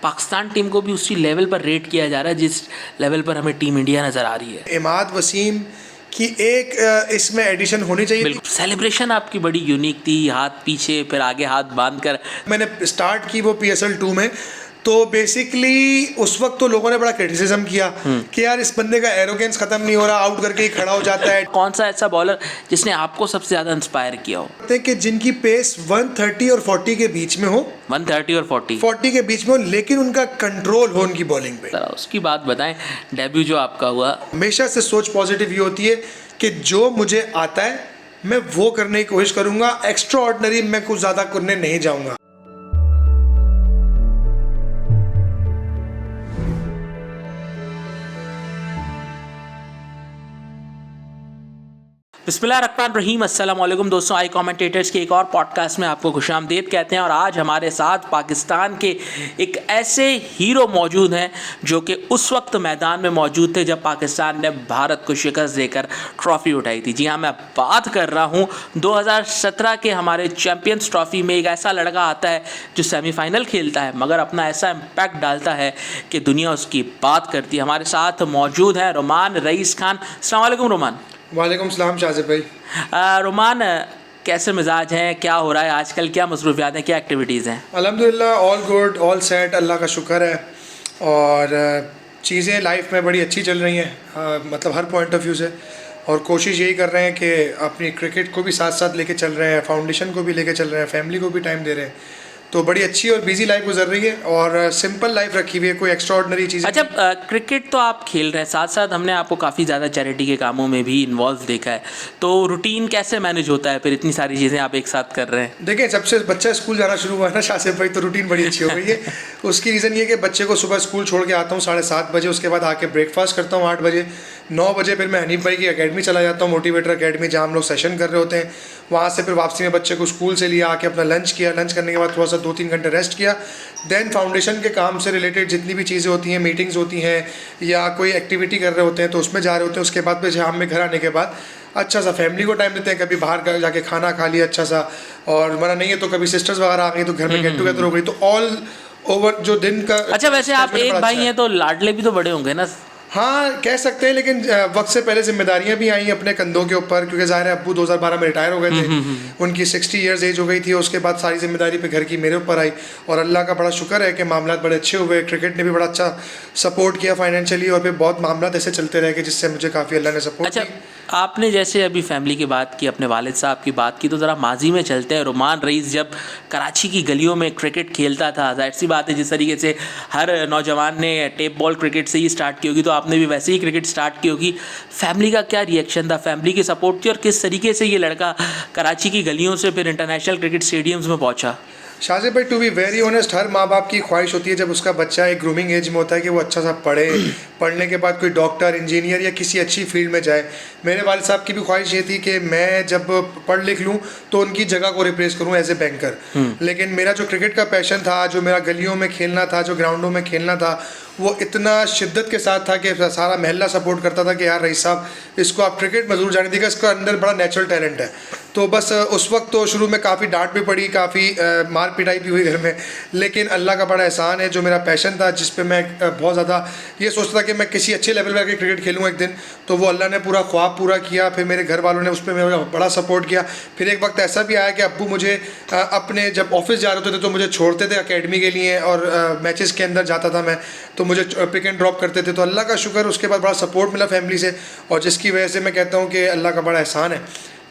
Pakistan team को भी उसी लेवल पर रेट किया जा रहा है जिस लेवल पर हमें टीम इंडिया नज़र आ रही है। इमाद वसीम की एक इसमें एडिशन होनी चाहिए। बिल्कुल, सेलिब्रेशन आपकी बड़ी यूनिक थी, हाथ पीछे फिर आगे हाथ बांध कर। मैंने स्टार्ट की वो PSL 2 में, तो बेसिकली उस वक्त तो लोगों ने बड़ा क्रिटिसिज्म किया कि यार इस बंदे का एरोगेंस खत्म नहीं हो रहा, आउट करके ही खड़ा हो जाता है। कौन सा ऐसा बॉलर जिसने आपको सबसे ज़्यादा इंस्पायर किया हो? कि जिनकी पेस 130 और 40 के बीच में हो, 130 और 40 के बीच में हो, लेकिन उनका कंट्रोल हो उनकी बॉलिंग पे। जरा उसकी बात बताएं, डेब्यू जो आपका हुआ। हमेशा से सोच पॉजिटिव ये होती है कि जो मुझे आता है मैं वो करने की कोशिश करूंगा, एक्स्ट्रा ऑर्डिनरी मैं कुछ ज़्यादा करने नहीं जाऊंगा। बिस्मिल्लाहिर्रहमानिर्रहीम, अस्सलाम वालेकुम दोस्तों। आई कमेंटेटर्स के एक और पॉडकास्ट में आपको खुशामदीद कहते हैं। और आज हमारे साथ पाकिस्तान के एक ऐसे हीरो मौजूद हैं जो कि उस वक्त मैदान में मौजूद थे जब पाकिस्तान ने भारत को शिकस्त देकर ट्रॉफ़ी उठाई थी। जी हाँ, मैं बात कर रहा हूँ 2017 के हमारे चैम्पियंस ट्रॉफ़ी में एक ऐसा लड़का आता है जो सेमीफाइनल खेलता है मगर अपना ऐसा इम्पैक्ट डालता है कि दुनिया उसकी बात करती है। हमारे साथ मौजूद हैं रोमान रईस खान। अस्सलाम वालेकुम रोमान। वालेकुम सलाम शाजिब भाई। रोमान, कैसे मिजाज हैं, क्या हो रहा है आजकल, क्या मसरूफियात हैं, क्या एक्टिविटीज़ हैं? अल्हम्दुलिल्लाह ऑल गुड, ऑल सेट, अल्लाह का शुक्र है। और चीज़ें लाइफ में बड़ी अच्छी चल रही हैं, मतलब हर पॉइंट ऑफ व्यू से। और कोशिश यही कर रहे हैं कि अपनी क्रिकेट को भी साथ साथ लेके चल रहे हैं, फाउंडेशन को भी लेके चल रहे हैं, फैमिली को भी टाइम दे रहे हैं। तो बड़ी अच्छी और बिजी लाइफ गुजर रही है और सिंपल लाइफ रखी हुई है, कोई एक्स्ट्रा ऑर्डिनरी चीज़। अच्छा, क्रिकेट तो आप खेल रहे हैं, साथ साथ हमने आपको काफ़ी ज़्यादा चैरिटी के कामों में भी इन्वॉल्व देखा है, तो रूटीन कैसे मैनेज होता है फिर इतनी सारी चीज़ें आप एक साथ कर रहे हैं? देखिए, जब से बच्चा स्कूल जाना शुरू हुआ है ना शासिफ भाई, तो रूटीन बड़ी अच्छी हो गई है। उसकी रीज़न ये कि बच्चे को सुबह स्कूल छोड़ के आता हूँ 7:30 बजे, उसके बाद आके ब्रेकफास्ट करता हूँ 8 बजे। 9 बजे फिर मैं हनीफ भाई की एकेडमी चला जाता हूँ, मोटिवेटर एकेडमी, जहाँ हम लोग सेशन कर रहे होते हैं। वहाँ से फिर वापसी में बच्चे को स्कूल से लिया, आके अपना लंच किया, लंच करने के बाद थोड़ा सा 2-3 घंटे रेस्ट किया। देन फाउंडेशन के काम से रिलेटेड जितनी भी चीज़ें होती हैं, मीटिंग्स होती हैं या कोई एक्टिविटी कर रहे होते हैं तो उसमें जा रहे होते हैं। उसके बाद फिर शाम में घर आने के बाद अच्छा सा फैमिली को टाइम देते हैं, कभी बाहर जाके खाना खा लिया अच्छा सा, और मना नहीं है तो कभी सिस्टर्स वगैरह आ गई तो घर में गेट टुगेदर हो गई, तो ऑल ओवर जो दिन का। अच्छा, वैसे आप एक भाई हैं तो लाडले भी तो बड़े होंगे ना? हाँ, कह सकते हैं, लेकिन वक्त से पहले जिम्मेदारियां भी आई अपने कंधों के ऊपर, क्योंकि ज़ाहिर है अब्बू 2012 में रिटायर हो गए थे, उनकी 60 ईयर्स एज हो गई थी। उसके बाद सारी जिम्मेदारी पे घर की मेरे ऊपर आई और अल्लाह का बड़ा शुक्र है कि मामलात बड़े अच्छे हुए। क्रिकेट ने भी बड़ा अच्छा सपोर्ट किया फाइनेंशियली, और फिर बहुत मामलात ऐसे चलते रहे कि जिससे मुझे काफ़ी अल्लाह ने सपोर्ट किया। अच्छा, आपने जैसे अभी फैमिली की बात की, अपने वालिद साहब की बात की, तो ज़रा माजी में चलते हैं। रोमान रईस जब कराची की गलियों में क्रिकेट खेलता था, जाहिर सी बात है जिस तरीके से हर नौजवान ने टेप बॉल क्रिकेट से ही स्टार्ट की होगी, तो आपने भी वैसे ही क्रिकेट स्टार्ट की होगी। फैमिली का क्या रिएक्शन था, फैमिली की सपोर्ट थी, और किस तरीके से ये लड़का कराची की गलियों से फिर इंटरनेशनल क्रिकेट स्टेडियम्स में पहुँचा? शाजिब भाई, टू बी वेरी ऑनेस्ट, हर माँ बाप की ख्वाहिश होती है जब उसका बच्चा एक ग्रूमिंग एज में होता है कि वो अच्छा सा पढ़े, पढ़ने के बाद कोई डॉक्टर, इंजीनियर या किसी अच्छी फील्ड में जाए। मेरे वालिद साहब की भी ख्वाहिश ये थी कि मैं जब पढ़ लिख लूँ तो उनकी जगह को रिप्लेस करूँ एज ए बैंकर। लेकिन मेरा जो क्रिकेट का पैशन था, जो मेरा गलियों में खेलना था, जो ग्राउंडों में खेलना था, वो इतना शिद्दत के साथ था कि सारा महल्ला सपोर्ट करता था कि यार रईस साहब, इसको आप क्रिकेट में ज़रूर जाने दीजिएगा, इसका अंदर बड़ा नेचुरल टैलेंट है। तो बस उस वक्त तो शुरू में काफ़ी डांट भी पड़ी, काफ़ी मार पिटाई भी हुई घर में, लेकिन अल्लाह का बड़ा एहसान है, जो मेरा पैशन था, जिस पे मैं बहुत ज़्यादा ये सोचता था कि मैं किसी अच्छे लेवल पर आके क्रिकेट खेलूँ एक दिन, तो वो अल्लाह ने पूरा ख्वाब पूरा किया। फिर मेरे घर वालों ने उस पर मेरा बड़ा सपोर्ट किया। फिर एक वक्त ऐसा भी आया कि अब्बू मुझे अपने जब ऑफिस जा रहे होते थे तो मुझे छोड़ते थे अकेडमी के लिए, और मैचेस के अंदर जाता था मैं, तो मुझे पिक एंड ड्रॉप करते थे। तो अल्लाह का शुक्र, उसके बाद बड़ा सपोर्ट मिला फैमिली से, और जिसकी वजह से मैं कहता हूँ कि अल्लाह का बड़ा एहसान है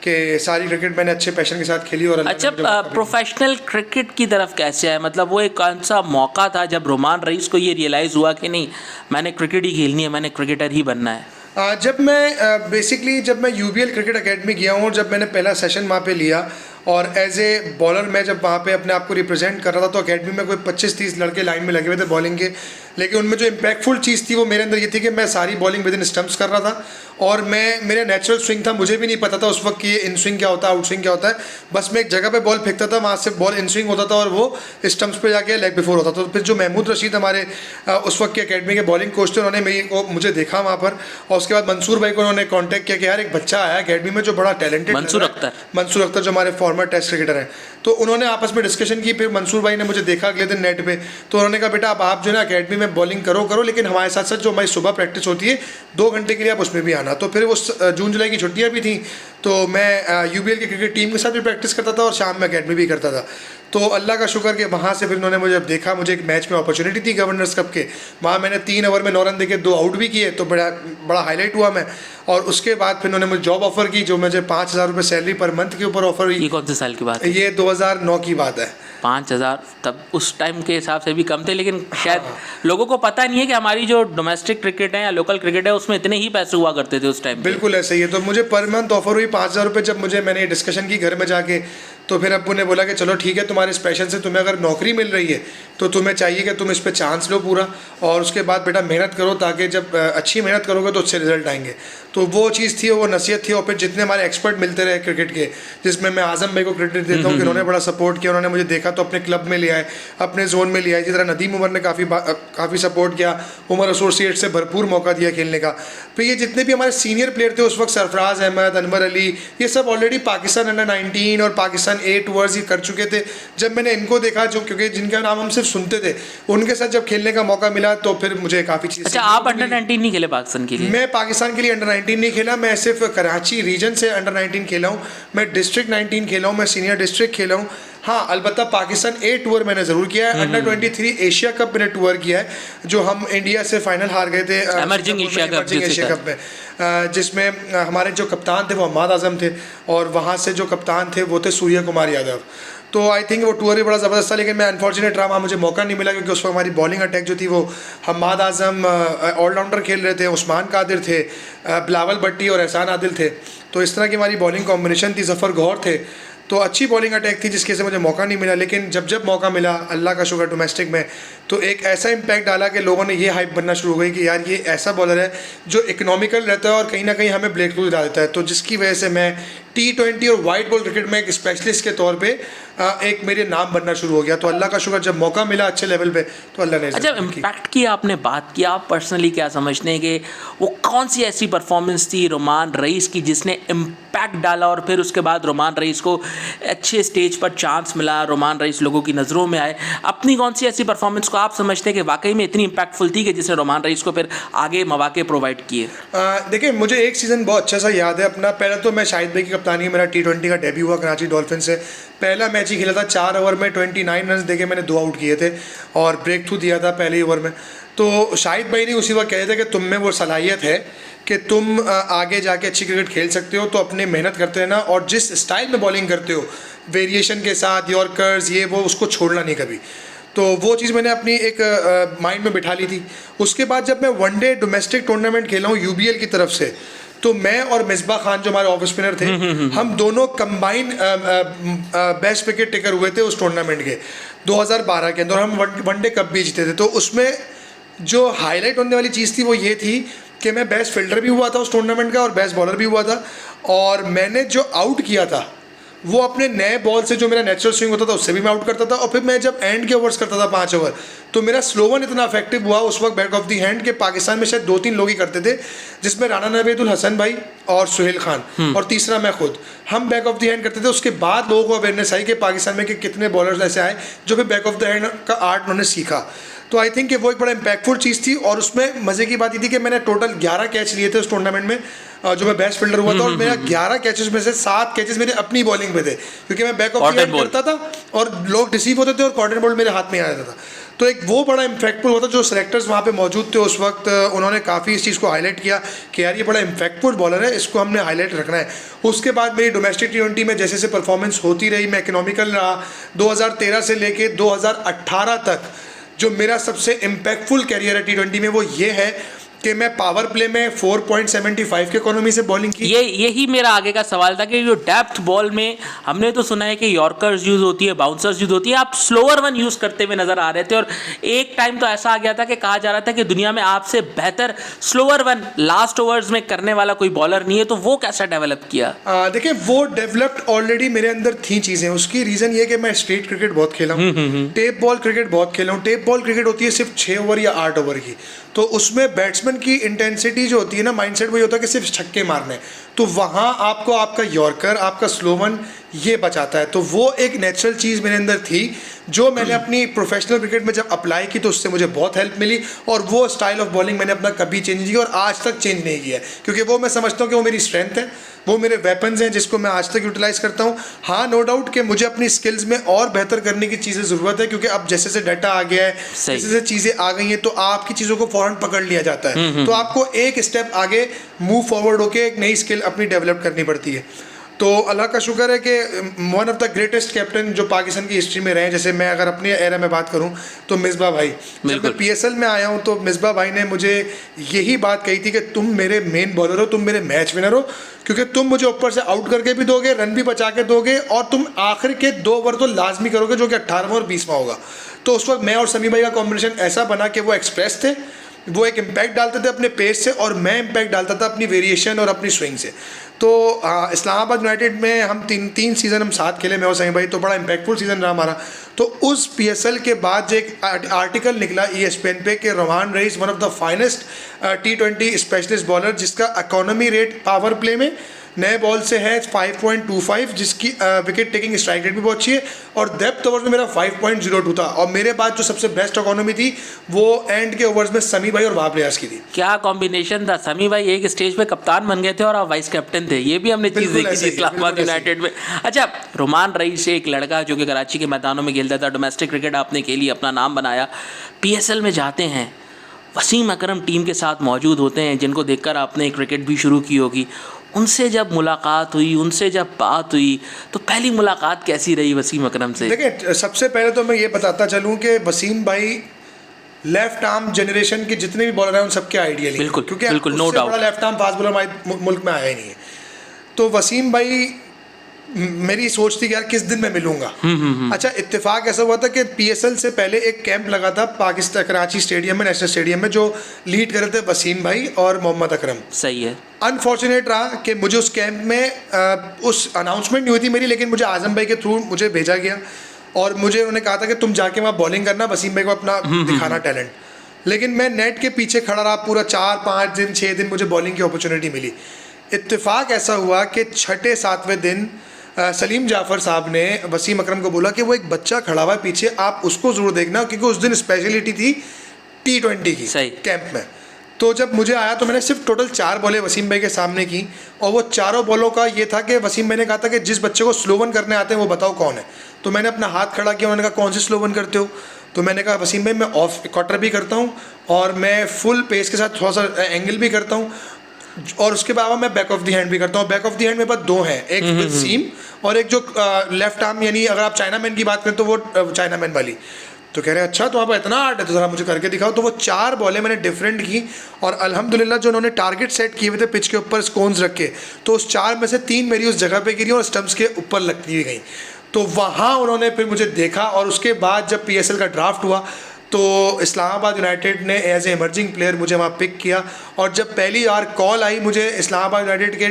कि सारी क्रिकेट मैंने अच्छे पैशन के साथ खेली। और अच्छा, प्रोफेशनल क्रिकेट की तरफ कैसे है, मतलब वो एक कौन सा मौका था जब रोमान रईस को ये रियलाइज़ हुआ कि नहीं, मैंने क्रिकेट ही खेलनी है, मैंने क्रिकेटर ही बनना है? जब मैं बेसिकली जब मैं UBL क्रिकेट एकेडमी गया हूँ, जब मैंने पहला सेशन वहाँ पे लिया, और एज ए बॉलर मैं जब वहाँ पे अपने आप को रिप्रेजेंट कर रहा था, तो एकेडमी में कोई 25-30 लड़के लाइन में लगे हुए थे बॉलिंग के, लेकिन उनमें जो इम्पैक्टफुल चीज़ थी वो मेरे अंदर ये थी कि मैं सारी बॉलिंग विद इन स्टम्प्स कर रहा था, और मेरा नेचुरल स्विंग था। मुझे भी नहीं पता था उस वक्त कि ये इन स्विंग क्या होता है, आउट स्विंग क्या होता है। बस मैं एक जगह पे बॉल फेंकता था, वहाँ से बॉल इन स्विंग होता था और वो स्टम्प्स पे जाके लेग बिफोर होता था। तो फिर जो महमूद रशीद हमारे उस वक्त के एकेडमी के बॉलिंग कोच थे, उन्होंने मुझे देखा वहाँ पर, और उसके बाद मंसूर भाई को उन्होंने कॉन्टैक्ट किया कि यार एक बच्चा आया अकेडमी में जो बड़ा टैलेंटेड, मंसूर अख्तर जो हमारे फॉर्मर फॉर्मर टेस्ट क्रिकेटर हैं, तो उन्होंने आपस में डिस्कशन की। फिर मंसूर भाई ने मुझे देखा अगले दिन नेट पे, तो उन्होंने कहा बेटा अब आप जो है ना अकेडमी में बॉलिंग करो लेकिन हमारे साथ साथ जो हमारी सुबह प्रैक्टिस होती है 2 घंटे के लिए आप उसमें भी आना। तो फिर उस जून जुलाई की छुट्टियाँ भी थी, तो मैं यूबीएल की क्रिकेट टीम के साथ भी प्रैक्टिस करता था और शाम में अकेडमी भी करता था। तो अल्लाह का शुक्र कि वहाँ से फिर उन्होंने मुझे देखा, मुझे एक मैच में अपॉर्चुनिटी थी गवर्नर्स कप के, वहाँ मैंने 3 ओवर में 9 रन देके 2 आउट भी किए, तो बड़ा हाईलाइट हुआ मैं। और उसके बाद फिर उन्होंने मुझे जॉब ऑफर की, जो मुझे 5,000 रुपये सैलरी पर मंथ के ऊपर ऑफर हुई। ये कौन से साल की बात है? ये 2009 की बात है। 5,000 तब उस टाइम के हिसाब से भी कम थे, लेकिन शायद लोगों को पता नहीं है कि हमारी जो डोमेस्टिक क्रिकेट है या लोकल क्रिकेट है उसमें इतने ही पैसे हुआ करते थे उस टाइम। बिल्कुल ऐसे ही है। तो मुझे पर मंथ ऑफर हुई 5,000 रुपये। जब मैंने डिस्कशन की घर में जाके, तो फिर अब्बू ने बोला कि चलो ठीक है, तुम्हारे इस पैशन से तुम्हें अगर नौकरी मिल रही है तो तुम्हें चाहिए कि तुम इस पर चांस लो पूरा, और उसके बाद बेटा मेहनत करो, ताकि जब अच्छी मेहनत करोगे तो अच्छे रिजल्ट आएंगे। तो वो चीज़ थी, वो नसीहत थी। और फिर जितने हमारे एक्सपर्ट मिलते रहे क्रिकेट के, जिसमें मैं आजम भाई को क्रेडिट देता हूँ कि उन्होंने बड़ा सपोर्ट किया। उन्होंने मुझे देखा तो अपने क्लब में ले आए, अपने जोन में ले आए। जिस तरह नदीम उमर ने काफ़ी सपोर्ट किया, उमर एसोसिएट से भरपूर मौका दिया खेलने का। फिर ये जितने भी हमारे सीनियर प्लेयर थे उस वक्त, सरफराज अहमद, अनवर अली, ये सब ऑलरेडी पाकिस्तान अंडर-19 और पाकिस्तान A टूर्स ये कर चुके थे। जब मैंने इनको देखा, जो क्योंकि जिनका नाम हम सिर्फ सुनते थे, उनके साथ जब खेलने का मौका मिला तो फिर मुझे काफ़ी चीज़। अच्छा, आप अंडर-19 नहीं खेले पाकिस्तान के लिए? मैं पाकिस्तान के लिए अंडर-19 नहीं खेला, मैं सिर्फ कराची रीजन से अंडर-19 खेला हूँ। मैं डिस्ट्रिक्ट 19 खेला हूँ, मैं सीनियर डिस्ट्रिक्ट खेला हूँ। हाँ, अलबत्ता पाकिस्तान A टूर मैंने ज़रूर किया है। अंडर-23 एशिया कप मैंने टूर किया है, जो हम इंडिया से फाइनल हार गए थे एमर्जिंग एशिया कप में, जिसमें हमारे जो कप्तान थे वो हम्माद आज़म थे, और वहाँ से जो कप्तान थे वो थे सूर्य कुमार यादव। तो आई थिंक वो टूर भी बड़ा ज़बरदस्त था, लेकिन मैं अनफॉर्चुनेट रहा, वहाँ मुझे मौका नहीं मिला, क्योंकि उस वक्त हमारी बॉलिंग अटैक जो थी वो हम्माद आज़म ऑलराउंडर खेल रहे थे, उस्मान कादिर थे, बिलावल भट्टी और एहसान आदिल थे। तो इस तरह की हमारी बॉलिंग कॉम्बिनेशन थी, ज़फ़र गौर थे। तो अच्छी बॉलिंग अटैक थी, जिसके से मुझे मौका नहीं मिला। लेकिन जब मौका मिला, अल्लाह का शुक्र, डोमेस्टिक में, तो एक ऐसा इम्पैक्ट डाला कि लोगों ने ये हाइप बनना शुरू हो गई कि यार ये ऐसा बॉलर है जो इकोनॉमिकल रहता है और कहीं ना कहीं हमें ब्रेक थ्रू दिला देता है। तो जिसकी वजह से मैं T20 और वाइट बॉल क्रिकेट में एक स्पेशलिस्ट के तौर पे एक मेरे नाम बनना शुरू हो गया। तो अल्लाह का शुक्र, जब मौका मिला अच्छे लेवल पे, तो अल्लाह ने। अच्छा, इम्पैक्ट की आपने बात की, आप पर्सनली क्या समझते हैं कि वो कौन सी ऐसी परफॉर्मेंस थी रोमान रईस की जिसने इम्पैक्ट डाला, और फिर उसके बाद रोमान रईस को अच्छे स्टेज पर चांस मिला, रोमान रईस लोगों की नज़रों में आए? अपनी कौन सी ऐसी परफॉर्मेंस को आप समझते हैं कि वाकई में इतनी इम्पैक्टफुल थी कि जिसने रोमान रईस को फिर आगे मौके प्रोवाइड किए? देखिए, मुझे एक सीज़न बहुत अच्छा सा याद है अपना। पहला तो मैं शाहिद भाई की कप्तानी, मेरा T20 का डेब्यू हुआ कराची डॉल्फिन से। पहला मैच ही खेला था, 4 ओवर में 29 रन देके मैंने 2 आउट किए थे और ब्रेक थ्रू दिया था पहले ही ओवर में। तो शाहिद भाई ने उसी वक्त कहे थे कि तुम में वो सलाहियत है कि तुम आगे जाके अच्छी क्रिकेट खेल सकते हो, तो अपने मेहनत करते रहना, और जिस स्टाइल में बॉलिंग करते हो, वेरिएशन के साथ, यॉर्कर्स, ये वो, उसको छोड़ना नहीं कभी। तो वो चीज़ मैंने अपनी एक माइंड में बिठा ली थी। उसके बाद जब मैं वनडे डोमेस्टिक टूर्नामेंट खेला हूँ UBL की तरफ से, तो मैं और मिसबा खान जो हमारे ऑफ स्पिनर थे, हम दोनों कंबाइन बेस्ट विकेट टेकर हुए थे उस टूर्नामेंट के 2012 के अंदर। हम वनडे कप भी जीते थे। तो उसमें जो हाईलाइट होने वाली चीज़ थी वो ये थी कि मैं बेस्ट फील्डर भी हुआ था उस टूर्नामेंट का और बेस्ट बॉलर भी हुआ था, और मैंने जो आउट किया था वो अपने नए बॉल से, जो मेरा नेचुरल स्विंग होता था उससे भी मैं आउट करता था। और फिर मैं जब एंड के ओवर्स करता था 5 ओवर, तो मेरा स्लो वन इतना इफेक्टिव हुआ उस वक्त बैक ऑफ दी हैंड के पाकिस्तान में शायद 2-3 लोग ही करते थे, जिसमें राना नवेदुल हसन भाई और सुहेल खान और तीसरा मैं खुद, हम बैक ऑफ दी हैंड करते थे। उसके बाद लोगों को अवेयरनेस आई कि पाकिस्तान में कि कितने बॉलर्स ऐसे आए जो फिर बैक ऑफ द हैंड का आर्ट उन्होंने सीखा। तो आई थिंक कि वो एक बड़ा इम्पैक्टफुल चीज़ थी। और उसमें मज़े की बात ये थी कि मैंने टोटल 11 कैच लिए थे उस टूर्नामेंट में, जो मैं बेस्ट फील्डर हुआ था, और मेरा 11 कैचेस में से 7 कैचेस मेरे अपनी बॉलिंग पे थे, क्योंकि मैं बैक ऑफ द हैंड करता था और लोग डिसीव होते थे और कॉर्नर बॉल मेरे हाथ में आ जाता था। तो एक वो बड़ा इम्पैक्टफुल होता। जो सेलेक्टर्स वहाँ पे मौजूद थे उस वक्त, उन्होंने काफ़ी इस चीज़ को हाईलाइट किया कि यार ये बड़ा इम्पैक्टफुल बॉलर है, इसको हमने हाईलाइट रखना है। उसके बाद मेरी डोमेस्टिक T20 में जैसे जैसे परफॉर्मेंस होती रही, मैं इकोनॉमिकल रहा। 2013 से लेके 2018 तक जो मेरा सबसे इम्पैक्टफुल कैरियर है T20 में, वो ये है कि मैं पावर प्ले में 4.75 की इकोनॉमी से बॉलिंग की। यही मेरा आगे का सवाल था कि जो डेप्थ बॉल में हमने तो सुना है कि यॉर्कर्स यूज़ होती है, बाउंसर्स यूज़ होती है, आप स्लोअर वन यूज़ करते हुए नज़र आ रहे थे, और एक टाइम तो ऐसा आ गया था कि कहा जा रहा था कि दुनिया में आपसे बेहतर स्लोअर वन लास्ट ओवर्स में करने वाला कोई बॉलर नहीं है। तो वो कैसा डेवलप किया? देखिए, वो डेवलप्ड ऑलरेडी मेरे अंदर थी चीज़ें। उसकी रीज़न ये कि मैं स्ट्रीट क्रिकेट बहुत खेला हूँ, टेप बॉल क्रिकेट बहुत खेला हूँ। टेप बॉल क्रिकेट होती है सिर्फ 6 ओवर या 8 ओवर की, तो उसमें बैट्समैन की इंटेंसिटी जो होती है ना, माइंडसेट वही होता है कि सिर्फ छक्के मारने। तो वहाँ आपको आपका यॉर्कर, आपका स्लो वन, ये बचाता है। तो वो एक नेचुरल चीज़ मेरे अंदर थी जो मैंने अपनी प्रोफेशनल क्रिकेट में जब अप्लाई की तो उससे मुझे बहुत हेल्प मिली, और वो स्टाइल ऑफ बॉलिंग मैंने अपना कभी चेंज नहीं किया और आज तक चेंज नहीं किया है, क्योंकि वो मैं समझता हूँ कि वो मेरी स्ट्रेंथ है, वो मेरे वेपन्स हैं जिसको मैं आज तक यूटिलाइज़ करता हूँ। हाँ, नो डाउट कि मुझे अपनी स्किल्स में और बेहतर करने की चीज़ें ज़रूरत है, क्योंकि अब जैसे जैसे डाटा आ गया है, जैसे जैसे चीज़ें आ गई हैं, तो आपकी चीज़ों को फ़ौरन पकड़ लिया जाता है, तो आपको एक स्टेप आगे मूव फॉरवर्ड होकर एक नई स्किल अपनी डेवलप करनी पड़ती है। तो अल्लाह का शुक्र है कि one of the greatest captain जो पाकिस्तान की हिस्ट्री में रहे हैं, जैसे मैं अगर अपनी एरा में बात करूं तो मिसबा भाई, जब मैं पीएसएल में आया हूं तो मिसबा भाई ने मुझे यही बात कही थी कि तुम मेरे मेन बॉलर हो, तुम मेरे मैच विनर हो, क्योंकि तुम मुझे ऊपर से आउट करके भी दोगे, रन भी बचा के दोगे, और तुम आखिर के 2 ओवर तो लाजमी करोगे जो कि 18वां और 20वां होगा। तो उस वक्त मैं और समी भाई का कॉम्बिनेशन ऐसा बना कि वो एक्सप्रेस थे, वो एक इम्पैक्ट डालते थे अपने पेस से, और मैं इम्पैक्ट डालता था अपनी वेरिएशन और अपनी स्विंग से। तो इस्लामाबाद यूनाइटेड में हम तीन सीज़न हम साथ खेले, मैं और सही भाई, तो बड़ा इम्पैक्टफुल सीज़न रहा हमारा। तो उस पीएसएल के बाद जो एक आर्टिकल निकला ESPN पे कि Rumman Raees one of the finest T20 specialist bowler, जिसका इकोनॉमी रेट पावर प्ले में नए बॉल से है 5.25, जिसकी विकेट टेकिंग स्ट्राइक रेट भी बहुत अच्छी है, और डेप्थ ओवर्स में मेरा 5.02 था, और मेरे बाद जो सबसे बेस्ट इकोनॉमी थी वो एंड के ओवर्स में समी भाई और वाब रियाज की थी। क्या कॉम्बिनेशन था, समी भाई एक स्टेज पे कप्तान बन गए थे और आप वाइस कैप्टन थे, ये भी हमने चीज़ देखी थी इस्लामाबाद यूनाइटेड में। अच्छा, रोमान रईस एक लड़का जो कि कराची के मैदानों में खेलता था, डोमेस्टिक क्रिकेट आपने खेली, अपना नाम बनाया, PSL में जाते हैं, वसीम अकरम टीम के साथ मौजूद होते हैं, जिनको देखकर आपने क्रिकेट भी शुरू की होगी, उनसे जब मुलाकात हुई, उनसे जब बात हुई, तो पहली मुलाकात कैसी रही वसीम अकरम से? देखिए, सबसे पहले तो मैं ये बताता चलूँ कि वसीम भाई लेफ्ट आर्म जनरेशन के जितने भी बॉलर हैं उन सबके आइडियल ही, बिल्कुल, क्योंकि बिल्कुल, नो डाउट, बड़ा लेफ्ट आर्म फास्ट बॉलर हमारे मुल्क में आया ही नहीं है। तो वसीम भाई, मेरी सोच थी कि यार किस दिन मैं मिलूंगा। अच्छा, इत्तेफाक ऐसा हुआ था कि PSL से पहले एक कैंप लगा था पाकिस्तान कराची स्टेडियम में, नेशनल स्टेडियम में, जो लीड कर रहे थे वसीम भाई और मोहम्मद अकरम। सही है। अनफॉर्चुनेट रहा कि मुझे उस कैंप में उस अनाउंसमेंट नहीं हुई थी मेरी, लेकिन मुझे आजम भाई के थ्रू मुझे भेजा गया, और मुझे उन्होंने कहा था कि तुम जाके वहाँ बॉलिंग करना, वसीम भाई को अपना दिखाना टैलेंट। लेकिन मैं नेट के पीछे खड़ा रहा पूरा 4-5 दिन 6 दिन, मुझे बॉलिंग की अपॉर्चुनिटी मिली। इत्तेफाक ऐसा हुआ कि 6-7वें दिन सलीम जाफ़र साहब ने वसीम अकरम को बोला कि वो एक बच्चा खड़ा हुआ है पीछे, आप उसको ज़रूर देखना, क्योंकि उस दिन स्पेशलिटी थी T20 की कैंप में। तो जब मुझे आया तो मैंने सिर्फ टोटल 4 बॉलें वसीम भाई के सामने की, और वो चारों बॉलों का ये था कि वसीम भाई ने कहा था कि जिस बच्चे को स्लो वन करने आते हैं वो बताओ कौन है। तो मैंने अपना हाथ खड़ा किया, उन्होंने कहा कौन से स्लो वन करते हो? तो मैंने कहा वसीम भाई मैं ऑफ क्वार्टर भी करता हूँ, और मैं फुल पेस के साथ थोड़ा सा एंगल भी करता हूँ, और उसके अलावा मैं बैक ऑफ द हैंड भी करता हूँ। बैक ऑफ द हैंड मेरे पास 2 हैं, एक विद सीम और एक जो लेफ्ट आर्म, यानी अगर आप चाइना मैन की बात करें तो वो चाइना मैन वाली। तो कह रहे हैं अच्छा, तो आप इतना आर्ट है तो ज़रा मुझे करके दिखाओ। तो वो 4 बॉलें मैंने डिफरेंट की, और अल्हम्दुलिल्लाह जो उन्होंने टारगेट सेट किए हुए थे पिच के ऊपर स्कोन्स रख के, तो उस 4 में से 3 मेरी उस जगह पे गिरी और स्टम्प्स के ऊपर लगती गई। तो वहाँ उन्होंने फिर मुझे देखा, और उसके बाद जब PSL का ड्राफ्ट हुआ तो इस्लामाबाद यूनाइटेड ने एज ए इमर्जिंग प्लेयर मुझे वहाँ पिक किया। और जब पहली बार कॉल आई मुझे इस्लामाबाद यूनाइटेड के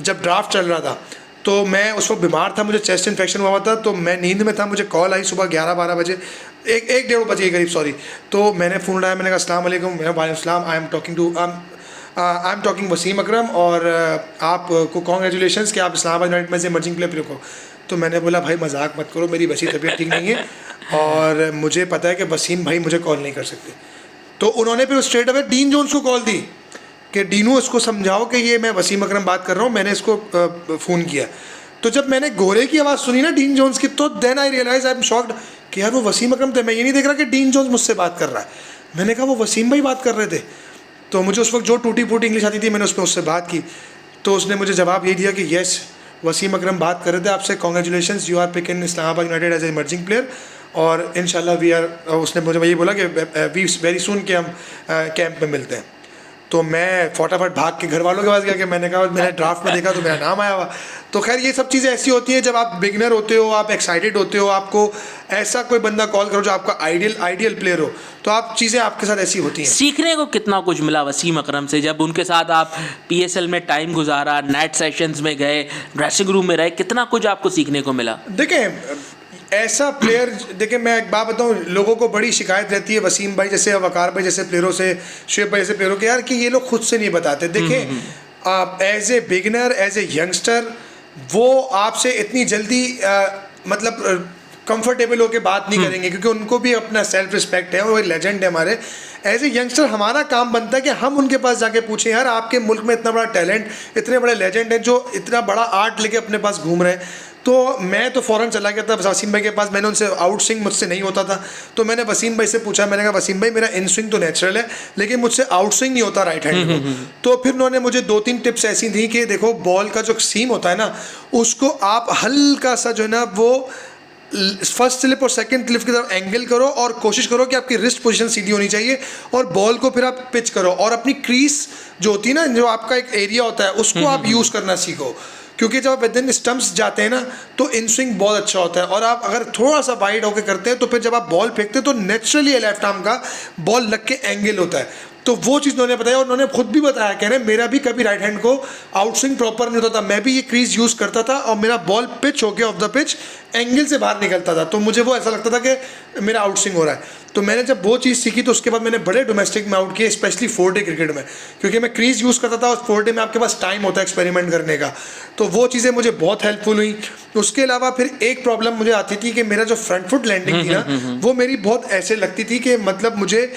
जब ड्राफ्ट चल रहा था, तो मैं उस वक्त बीमार था, मुझे चेस्ट इन्फेक्शन हुआ था, तो मैं नींद में था, मुझे कॉल आई सुबह 11-12 बजे, 1-1:30 बजे के करीब, सॉरी। तो मैंने फ़ोन उठाया, मैंने कहा अस्सलाम वालेकुम, वालेकुम, आई एम टॉकिंग वसीम अकरम, और आपको कॉन्ग्रेचुलेशंस कि आप इस्लामाबाद यूनाइटेड में से इमर्जिंग प्लेयर को। तो मैंने बोला भाई मजाक मत करो, मेरी वैसी तबीयत ठीक नहीं है, और मुझे पता है कि वसीम भाई मुझे कॉल नहीं कर सकते। तो उन्होंने फिर स्ट्रेट अवे डीन जोन्स को कॉल दी कि डीनू इसको समझाओ कि ये मैं वसीम अकरम बात कर रहा हूँ, मैंने इसको फ़ोन किया। तो जब मैंने गोरे की आवाज़ सुनी ना डीन जोन्स की, तो then I realize I am shocked कि यार वो वसीम अकरम थे, मैं ये नहीं देख रहा कि डीन जोन्स मुझसे बात कर रहा है। मैंने कहा वो वसीम भाई बात कर रहे थे। तो मुझे उस वक्त जो टूटी फूटी इंग्लिश आती थी मैंने उससे बात की, तो उसने मुझे जवाब ये दिया कि येस वसीम अकरम बात कर रहे थे आपसे, congratulations you are pick in Islamabad united as a emerging player, और इंशाल्लाह वी आर, उसने मुझे ये बोला कि वी वेरी सून कि हम कैंप में मिलते हैं। तो मैं फटाफट भाग के घर वालों के पास गया कि मैंने कहा मैंने ड्राफ्ट में देखा तो मेरा नाम आया हुआ। तो खैर ये सब चीज़ें ऐसी होती हैं जब आप बिगनर होते हो, आप एक्साइटेड होते हो, आपको ऐसा कोई बंदा कॉल करो जो आपका आइडियल प्लेयर हो, तो आप चीज़ें आपके साथ ऐसी होती हैं। सीखने को कितना कुछ मिला वसीम अकरम से, जब उनके साथ आप PSL में टाइम गुजारा, नाइट सेशंस में गए, ड्रेसिंग रूम में रहे, कितना कुछ आपको सीखने को मिला? देखें ऐसा प्लेयर, देखिए मैं एक बात बताऊं, लोगों को बड़ी शिकायत रहती है वसीम भाई जैसे, वकार भाई जैसे प्लेयरों से, शुएब भाई जैसे प्लेयरों के, यार कि ये लोग खुद से नहीं बताते। देखें आप as a beginner, as a youngster, वो आपसे इतनी जल्दी मतलब कंफर्टेबल होकर बात नहीं करेंगे, क्योंकि उनको भी अपना सेल्फ रिस्पेक्ट है और वो लेजेंड है हमारे। एज ए यंगस्टर हमारा काम बनता है कि हम उनके पास जाके पूछें, यार आपके मुल्क में इतना बड़ा टैलेंट, इतने बड़े लेजेंड हैं जो इतना बड़ा आर्ट लेके अपने पास घूम रहे हैं। तो मैं तो फ़ौरन चला गया था वसीम भाई के पास। मैंने उनसे आउट स्विंग मुझसे नहीं होता था, तो मैंने वसीम भाई से पूछा, मैंने कहा वसीम भाई मेरा इन स्विंग तो नेचुरल है लेकिन मुझसे आउट स्विंग नहीं होता राइट हैंड को। तो फिर उन्होंने मुझे 2-3 टिप्स ऐसी दी कि देखो बॉल का जो सीम होता है ना, उसको आप हल्का सा जो है ना वो फर्स्ट स्लिप और सेकंड स्लिप की तरफ एंगल करो और कोशिश करो कि आपकी रिस्ट पोजीशन सीधी होनी चाहिए, और बॉल को फिर आप पिच करो और अपनी क्रीज जो होती है ना, जो आपका एक एरिया होता है, उसको आप यूज़ करना सीखो। क्योंकि जब आप विद इन स्टम्प्स जाते हैं ना तो इन स्विंग बहुत अच्छा होता है, और आप अगर थोड़ा सा वाइड होकर करते हैं तो फिर जब आप बॉल फेंकते हैं तो नेचुरली लेफ्ट आर्म का बॉल लग के एंगल होता है। तो वो चीज़ उन्होंने बताया, और उन्होंने खुद भी बताया, कह रहे मेरा भी कभी राइट हैंड को आउट स्विंग प्रॉपर नहीं होता था, मैं भी ये क्रीज यूज़ करता था और मेरा बॉल पिच होके ऑफ द पिच एंगल से बाहर निकलता था, तो मुझे वो ऐसा लगता था कि मेरा आउट स्विंग हो रहा है। तो मैंने जब वो चीज़ सीखी तो उसके बाद मैंने बड़े डोमेस्टिक में आउट किए, स्पेशली 4-डे क्रिकेट में, क्योंकि मैं क्रीज यूज़ करता था और 4-डे में आपके पास टाइम होता है एक्सपेरिमेंट करने का। तो वो चीज़ें मुझे बहुत हेल्पफुल हुई। उसके अलावा फिर एक प्रॉब्लम मुझे आती थी कि मेरा जो फ्रंट फुट लैंडिंग थी ना, वो मेरी बहुत ऐसे लगती थी कि मतलब मुझे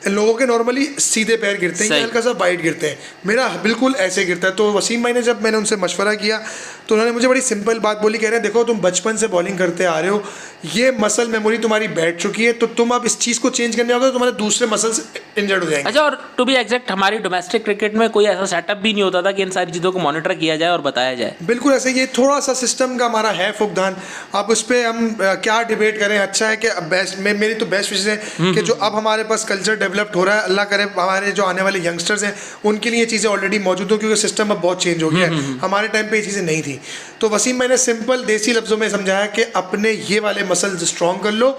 लोगों के नॉर्मली सीधे पैर गिरते हैं, हल्का सा वाइड गिरते हैं, मेरा बिल्कुल ऐसे गिरता है। तो वसीम भाई ने जब मैंने उनसे मशवरा किया तो उन्होंने मुझे बड़ी सिंपल बात बोली, कह रहे हैं देखो तुम बचपन से बॉलिंग करते आ रहे हो, ये मसल मेमोरी तुम्हारी बैठ चुकी है, तो तुम अब इस चीज़ को चेंज करने होगा तो तुम्हारे दूसरे मसल्स इंजर्ड हो जाएंगे। अच्छा, और टू बी एग्जैक्ट हमारी डोमेस्टिक क्रिकेट में कोई ऐसा सेटअप भी नहीं होता था कि इन सारी चीज़ों को मॉनिटर किया जाए और बताया जाए। बिल्कुल ऐसे, ये थोड़ा सा सिस्टम का हमारा है फुकदान। अब उस पर हम क्या डिबेट करें। अच्छा है कि बेस्ट मेरी तो बेस्ट विशेष है कि जो अब हमारे पास कल्चर डेवलप्ड हो रहा है, अल्लाह करे हमारे जो आने वाले यंगस्टर्स हैं उनके लिए ये चीज़ें ऑलरेडी मौजूद हो, क्योंकि सिस्टम अब बहुत चेंज हो गया है। हमारे टाइम पे ये चीज़ें नहीं थी। तो वसीम मैंने सिंपल देसी लफ्ज़ों में समझाया कि अपने ये वाले मसल्स स्ट्रॉन्ग कर लो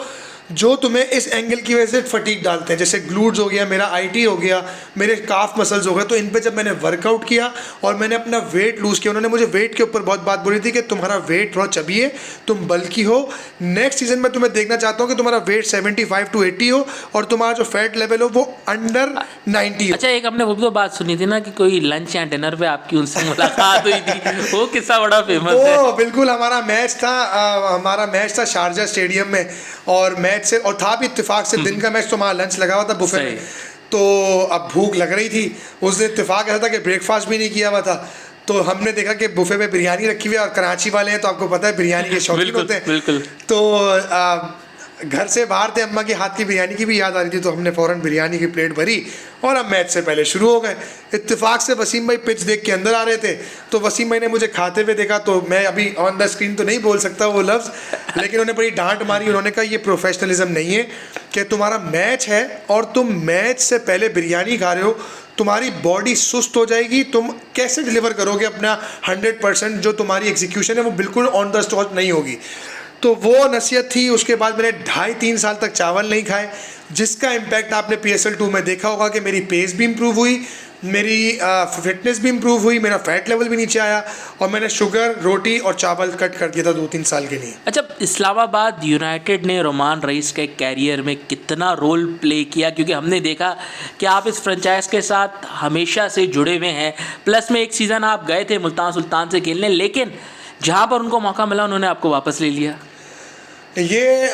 जो तुम्हें इस एंगल की वजह से फटीक डालते हैं, जैसे ग्लूट्स हो गया, मेरा आईटी हो गया, मेरे काफ मसल्स हो गए। तो इन पे जब मैंने वर्कआउट किया और मैंने अपना वेट लूज़ किया, उन्होंने मुझे वेट के ऊपर बहुत बात बोली थी कि तुम्हारा वेट थोड़ा चबी है, तुम बल्की हो, नेक्स्ट सीजन में तुम्हें देखना चाहता हूँ कि तुम्हारा वेट 75 to 80 हो और तुम्हारा जो फैट लेवल हो वो अंडर 90 हो। अच्छा, एक हमने वो भी तो बात सुनी थी ना कि कोई लंच या डिनर पे आपकी उनसे मुलाकात हुई थी, वो किस्सा बड़ा फेमस है। ओ बिल्कुल, हमारा मैच था शारजा स्टेडियम में, और मैच से और था भी इत्तेफाक से दिन का मैच, तो वहाँ लंच लगा हुआ था बुफे में। तो अब भूख लग रही थी, उस दिन इत्तेफाक ऐसा था कि ब्रेकफास्ट भी नहीं किया हुआ था, तो हमने देखा कि बुफे में बिरयानी रखी हुई है, और कराची वाले हैं तो आपको पता है बिरयानी के शौकीन होते हैं। बिल्कुल। तो घर से बाहर थे, अम्मा की हाथ की बिरयानी की भी याद आ रही थी, तो हमने फ़ौरन बिरयानी की प्लेट भरी और हम मैच से पहले शुरू हो गए। इत्तेफाक से वसीम भाई पिच देख के अंदर आ रहे थे, तो वसीम भाई ने मुझे खाते हुए देखा, तो मैं अभी ऑन द स्क्रीन तो नहीं बोल सकता वो लफ्ज़, लेकिन उन्होंने बड़ी डांट मारी। उन्होंने कहा ये प्रोफेशनलिज्म नहीं है कि तुम्हारा मैच है और तुम मैच से पहले बिरयानी खा रहे हो, तुम्हारी बॉडी सुस्त हो जाएगी, तुम कैसे डिलीवर करोगे अपना 100%, जो तुम्हारी एग्जीक्यूशन है वो बिल्कुल ऑन द स्पॉट नहीं होगी। तो वो नसीहत थी। उसके बाद मैंने 2.5-3 साल तक चावल नहीं खाए, जिसका इम्पैक्ट आपने PSL 2 में देखा होगा कि मेरी पेस भी इम्प्रूव हुई, मेरी फिटनेस भी इम्प्रूव हुई, मेरा फैट लेवल भी नीचे आया, और मैंने शुगर, रोटी और चावल कट कर दिया था 2-3 साल के लिए। अच्छा, इस्लामाबाद यूनाइटेड ने रोमान रईस के कैरियर में कितना रोल प्ले किया, क्योंकि हमने देखा कि आप इस फ्रेंचाइज के साथ हमेशा से जुड़े हुए हैं, प्लस में एक सीज़न आप गए थे मुल्तान सुल्तान से खेलने, लेकिन जहाँ पर उनको मौका मिला उन्होंने आपको वापस ले लिया। ये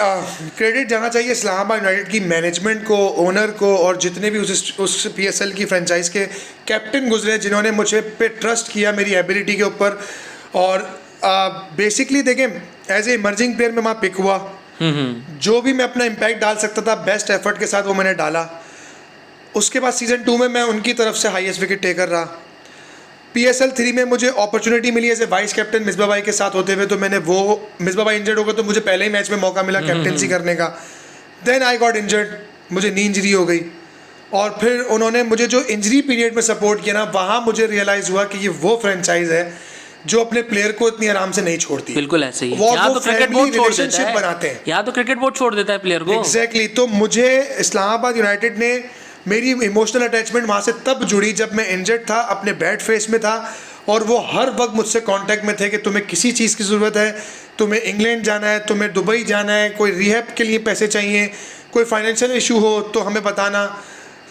क्रेडिट जाना चाहिए इस्लामाबाद यूनाइटेड की मैनेजमेंट को, ओनर को, और जितने भी उस PSL की फ्रेंचाइज के कैप्टन गुजरे जिन्होंने मुझे पे ट्रस्ट किया मेरी एबिलिटी के ऊपर। और बेसिकली देखें, एज ए इमर्जिंग प्लेयर में वहाँ पिक हुआ, जो भी मैं अपना इम्पैक्ट डाल सकता था बेस्ट एफर्ट के साथ वो मैंने डाला। उसके बाद सीज़न 2 में मैं उनकी तरफ से हाईएस्ट विकेट टेकर रहा। PSL 3 में मुझे अपॉर्चुनिटी मिली as a vice captain Misbah भाई के साथ होते हुए, तो मैंने वो मिसबा भाई इंजर्ड हो गए तो मुझे पहले ही मैच में मौका मिला कैप्टनसी करने का। देन आई गॉट इंजर्ड, मुझे नी इंजरी हो गई, और फिर उन्होंने मुझे जो इंजरी पीरियड में सपोर्ट किया ना, वहाँ मुझे रियलाइज़ हुआ कि ये वो फ्रेंचाइज है जो अपने प्लेयर को इतनी आराम से नहीं छोड़ती। बिल्कुल ऐसे ही, वो यहाँ तो क्रिकेट बोर्ड छोड़ देता रिलेशनशिप है, बनाते हैं, यहाँ तो क्रिकेट बोर्ड छोड़ देता है प्लेयर को। एग्जैक्टली। तो मुझे इस्लामाबाद यूनाइटेड ने, मेरी इमोशनल अटैचमेंट वहाँ से तब जुड़ी जब मैं इंजर्ड था, अपने बैड फेस में था, और वो हर वक्त मुझसे कांटेक्ट में थे कि तुम्हें किसी चीज़ की ज़रूरत है, तुम्हें इंग्लैंड जाना है, तुम्हें दुबई जाना है, कोई रिहैब के लिए पैसे चाहिए, कोई फाइनेंशियल इशू हो तो हमें बताना।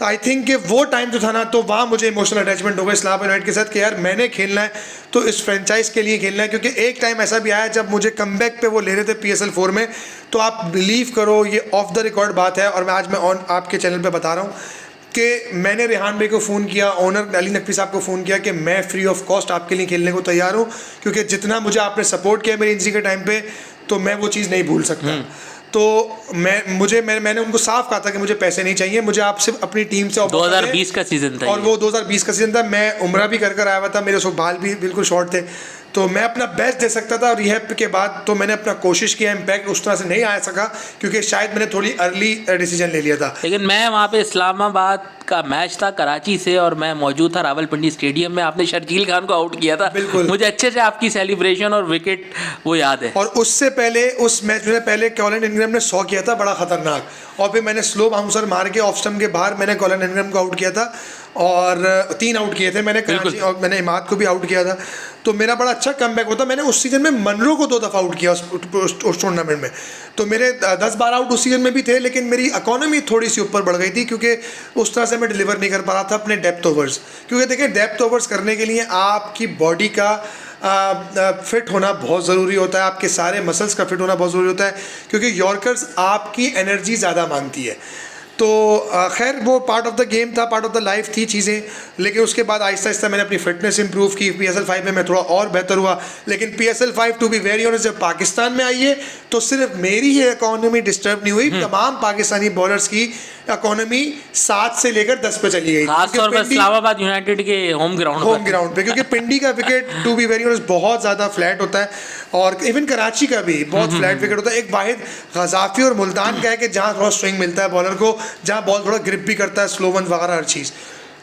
आई थिंक कि वो टाइम जो था ना, तो वहाँ मुझे इमोशनल अटैचमेंट हो गया इस्लामाबाद यूनाइटेड के साथ कि यार मैंने खेलना है तो इस फ्रेंचाइज के लिए खेलना है। क्योंकि एक टाइम ऐसा भी आया जब मुझे कमबैक पे वो ले रहे थे PSL 4 में, तो आप बिलीव करो ये ऑफ द रिकॉर्ड बात है, और मैं ऑन आपके चैनल पे बता रहा हूँ कि मैंने रेहान भाई को फ़ोन किया, ओनर अली नकवी साहब को फ़ोन किया कि मैं फ्री ऑफ कॉस्ट आपके लिए खेलने को तैयार हूँ, क्योंकि जितना मुझे आपने सपोर्ट किया मेरी इंजरी के टाइम पे, तो मैं वो चीज़ नहीं भूल सकता। तो मैंने उनको साफ कहा था कि मुझे पैसे नहीं चाहिए, मुझे आप सिर्फ अपनी टीम से 2020 का सीजन था, और वो 2020 का सीजन था। मैं उम्रा भी कर आया हुआ था, मेरे उसको बाल भी बिल्कुल शॉर्ट थे, तो मैं अपना बेस्ट दे सकता था। और रिहैब के बाद तो मैंने अपना कोशिश किया, इम्पैक्ट उस तरह से नहीं आ सका क्योंकि शायद मैंने थोड़ी अर्ली डिसीजन ले लिया था। लेकिन मैं वहाँ पे इस्लामाबाद का मैच था कराची से, और मैं मौजूद था रावलपिंडी स्टेडियम में। आपने शर्जील खान को आउट किया था, बिल्कुल मुझे अच्छे से आपकी सेलिब्रेशन और विकेट वो याद है। और उससे पहले उस मैच में पहले कॉलिन इंग्रैम ने 100 किया था, बड़ा खतरनाक, और फिर मैंने स्लो बाउंसर मार के ऑफ स्टंप के बाहर मैंने कॉलिन इंग्रैम को आउट किया था, और 3 आउट किए थे मैंने कराची, और मैंने इमाद को भी आउट किया था। तो मेरा बड़ा अच्छा कमबैक होता। मैंने उस सीज़न में मनरो को 2 दफ़ा आउट किया उस टूर्नामेंट में, तो मेरे 10-12 आउट उस सीज़न में भी थे, लेकिन मेरी इकोनॉमी थोड़ी सी ऊपर बढ़ गई थी क्योंकि उस तरह से मैं डिलीवर नहीं कर पा रहा था अपने डेप्थ ओवर्स। क्योंकि देखिए डेप्थ ओवर्स करने के लिए आपकी बॉडी का फिट होना बहुत ज़रूरी होता है, आपके सारे मसल्स का फिट होना बहुत ज़रूरी होता है, क्योंकि यॉर्कर्स आपकी एनर्जी ज़्यादा मांगती है। तो खैर वो पार्ट ऑफ द गेम था, पार्ट ऑफ द लाइफ थी चीज़ें। लेकिन उसके बाद आहिस्ता आहिस्ता मैंने अपनी फिटनेस इंप्रूव की, PSL 5 में मैं थोड़ा और बेहतर हुआ। लेकिन PSL 5 to be very honest जब पाकिस्तान में आई है तो सिर्फ मेरी ही इकोनॉमी डिस्टर्ब नहीं हुई, तमाम पाकिस्तानी बॉलर्स की इकोनॉमी 7 से लेकर 10 पे चली गई। खासतौर पर इस्लामाबाद यूनाइटेड के होम ग्राउंड पे, क्योंकि पिंडी का wicket to be very honest बहुत ज़्यादा फ्लैट होता है, और इवन कराची का भी बहुत फ्लैट विकेट होता है। एक वाहिद गजाफी और मुल्तान का है कि जहाँ थोड़ा स्विंग मिलता है बॉलर को, जहाँ बॉल थोड़ा ग्रिप भी करता है, स्लो वन वगैरह हर चीज़।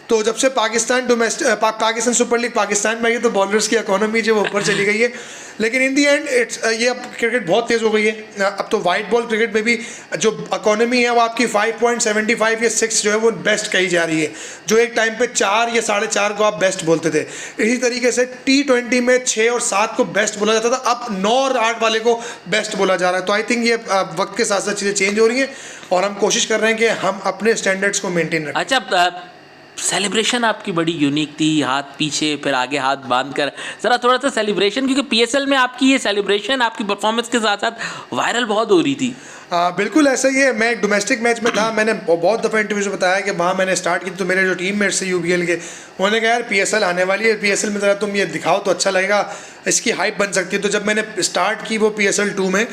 तो जब से पाकिस्तान सुपर लीग पाकिस्तान में आई है तो बॉलर्स की इकोनॉमी जो ऊपर चली गई है। लेकिन इन दी एंड ये अब क्रिकेट बहुत तेज़ हो गई है। अब तो वाइट बॉल क्रिकेट में भी जो इकोनॉमी है वो आपकी 5.75 या 6 जो है वो बेस्ट कही जा रही है, जो एक टाइम पे 4 या 4.5 को आप बेस्ट बोलते थे। इसी तरीके से T20 में 6 और 7 को बेस्ट बोला जाता था, अब 9 और 8 वाले को बेस्ट बोला जा रहा है। तो आई थिंक ये वक्त के साथ साथ चीज़ें चेंज हो रही हैं, और हम कोशिश कर रहे हैं कि हम अपने स्टैंडर्ड्स को मेनटेन रखें। अच्छा, सेलिब्रेशन आपकी बड़ी यूनिक थी, हाथ पीछे फिर आगे हाथ बांध कर, ज़रा थोड़ा सा सेलिब्रेशन, क्योंकि PSL में आपकी ये सेलिब्रेशन आपकी परफॉर्मेंस के साथ साथ वायरल बहुत हो रही थी। बिल्कुल ऐसा ही है। मैं एक डोमेस्टिक मैच में था, मैंने बहुत दफ़ा इंटरव्यू में बताया कि वहाँ मैंने स्टार्ट की, तो मेरे जो टीम मेट्स थे UBL के, उन्होंने कहा यार PSL आने वाली है, PSL में ज़रा तुम ये दिखाओ तो अच्छा लगेगा, इसकी हाइप बन सकती है। तो जब मैंने स्टार्ट की वो PSL 2 में,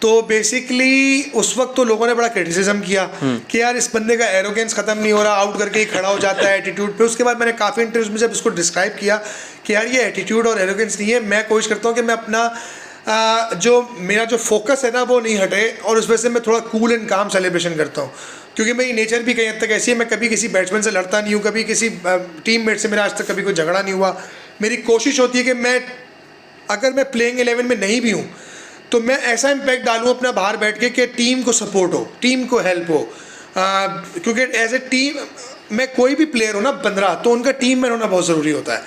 तो बेसिकली उस वक्त तो लोगों ने बड़ा क्रिटिसिज्म किया कि यार इस बंदे का एरोगेंस ख़त्म नहीं हो रहा, आउट करके ही खड़ा हो जाता है एटीट्यूड पे। उसके बाद मैंने काफ़ी इंटरव्यूज में जब इसको डिस्क्राइब किया कि यार ये एटीट्यूड और एरोगेंस नहीं है, मैं कोशिश करता हूँ कि मैं अपना जो मेरा जो फोकस है ना वो नहीं हटे, और उस वजह से मैं थोड़ा कूल एंड काम सेलिब्रेशन करता हूँ। क्योंकि मेरी नेचर भी कहीं हद तक ऐसी है, मैं कभी किसी बैट्समैन से लड़ता नहीं हूँ, कभी किसी टीममेट से मेरा आज तक कभी कोई झगड़ा नहीं हुआ। मेरी कोशिश होती है कि मैं अगर मैं प्लेइंग 11 में नहीं भी हूँ तो मैं ऐसा इम्पैक्ट डालूँ अपना बाहर बैठ के कि टीम को सपोर्ट हो, टीम को हेल्प हो। क्योंकि एज ए टीम में कोई भी प्लेयर हो ना 15, तो उनका टीम मैन होना बहुत ज़रूरी होता है।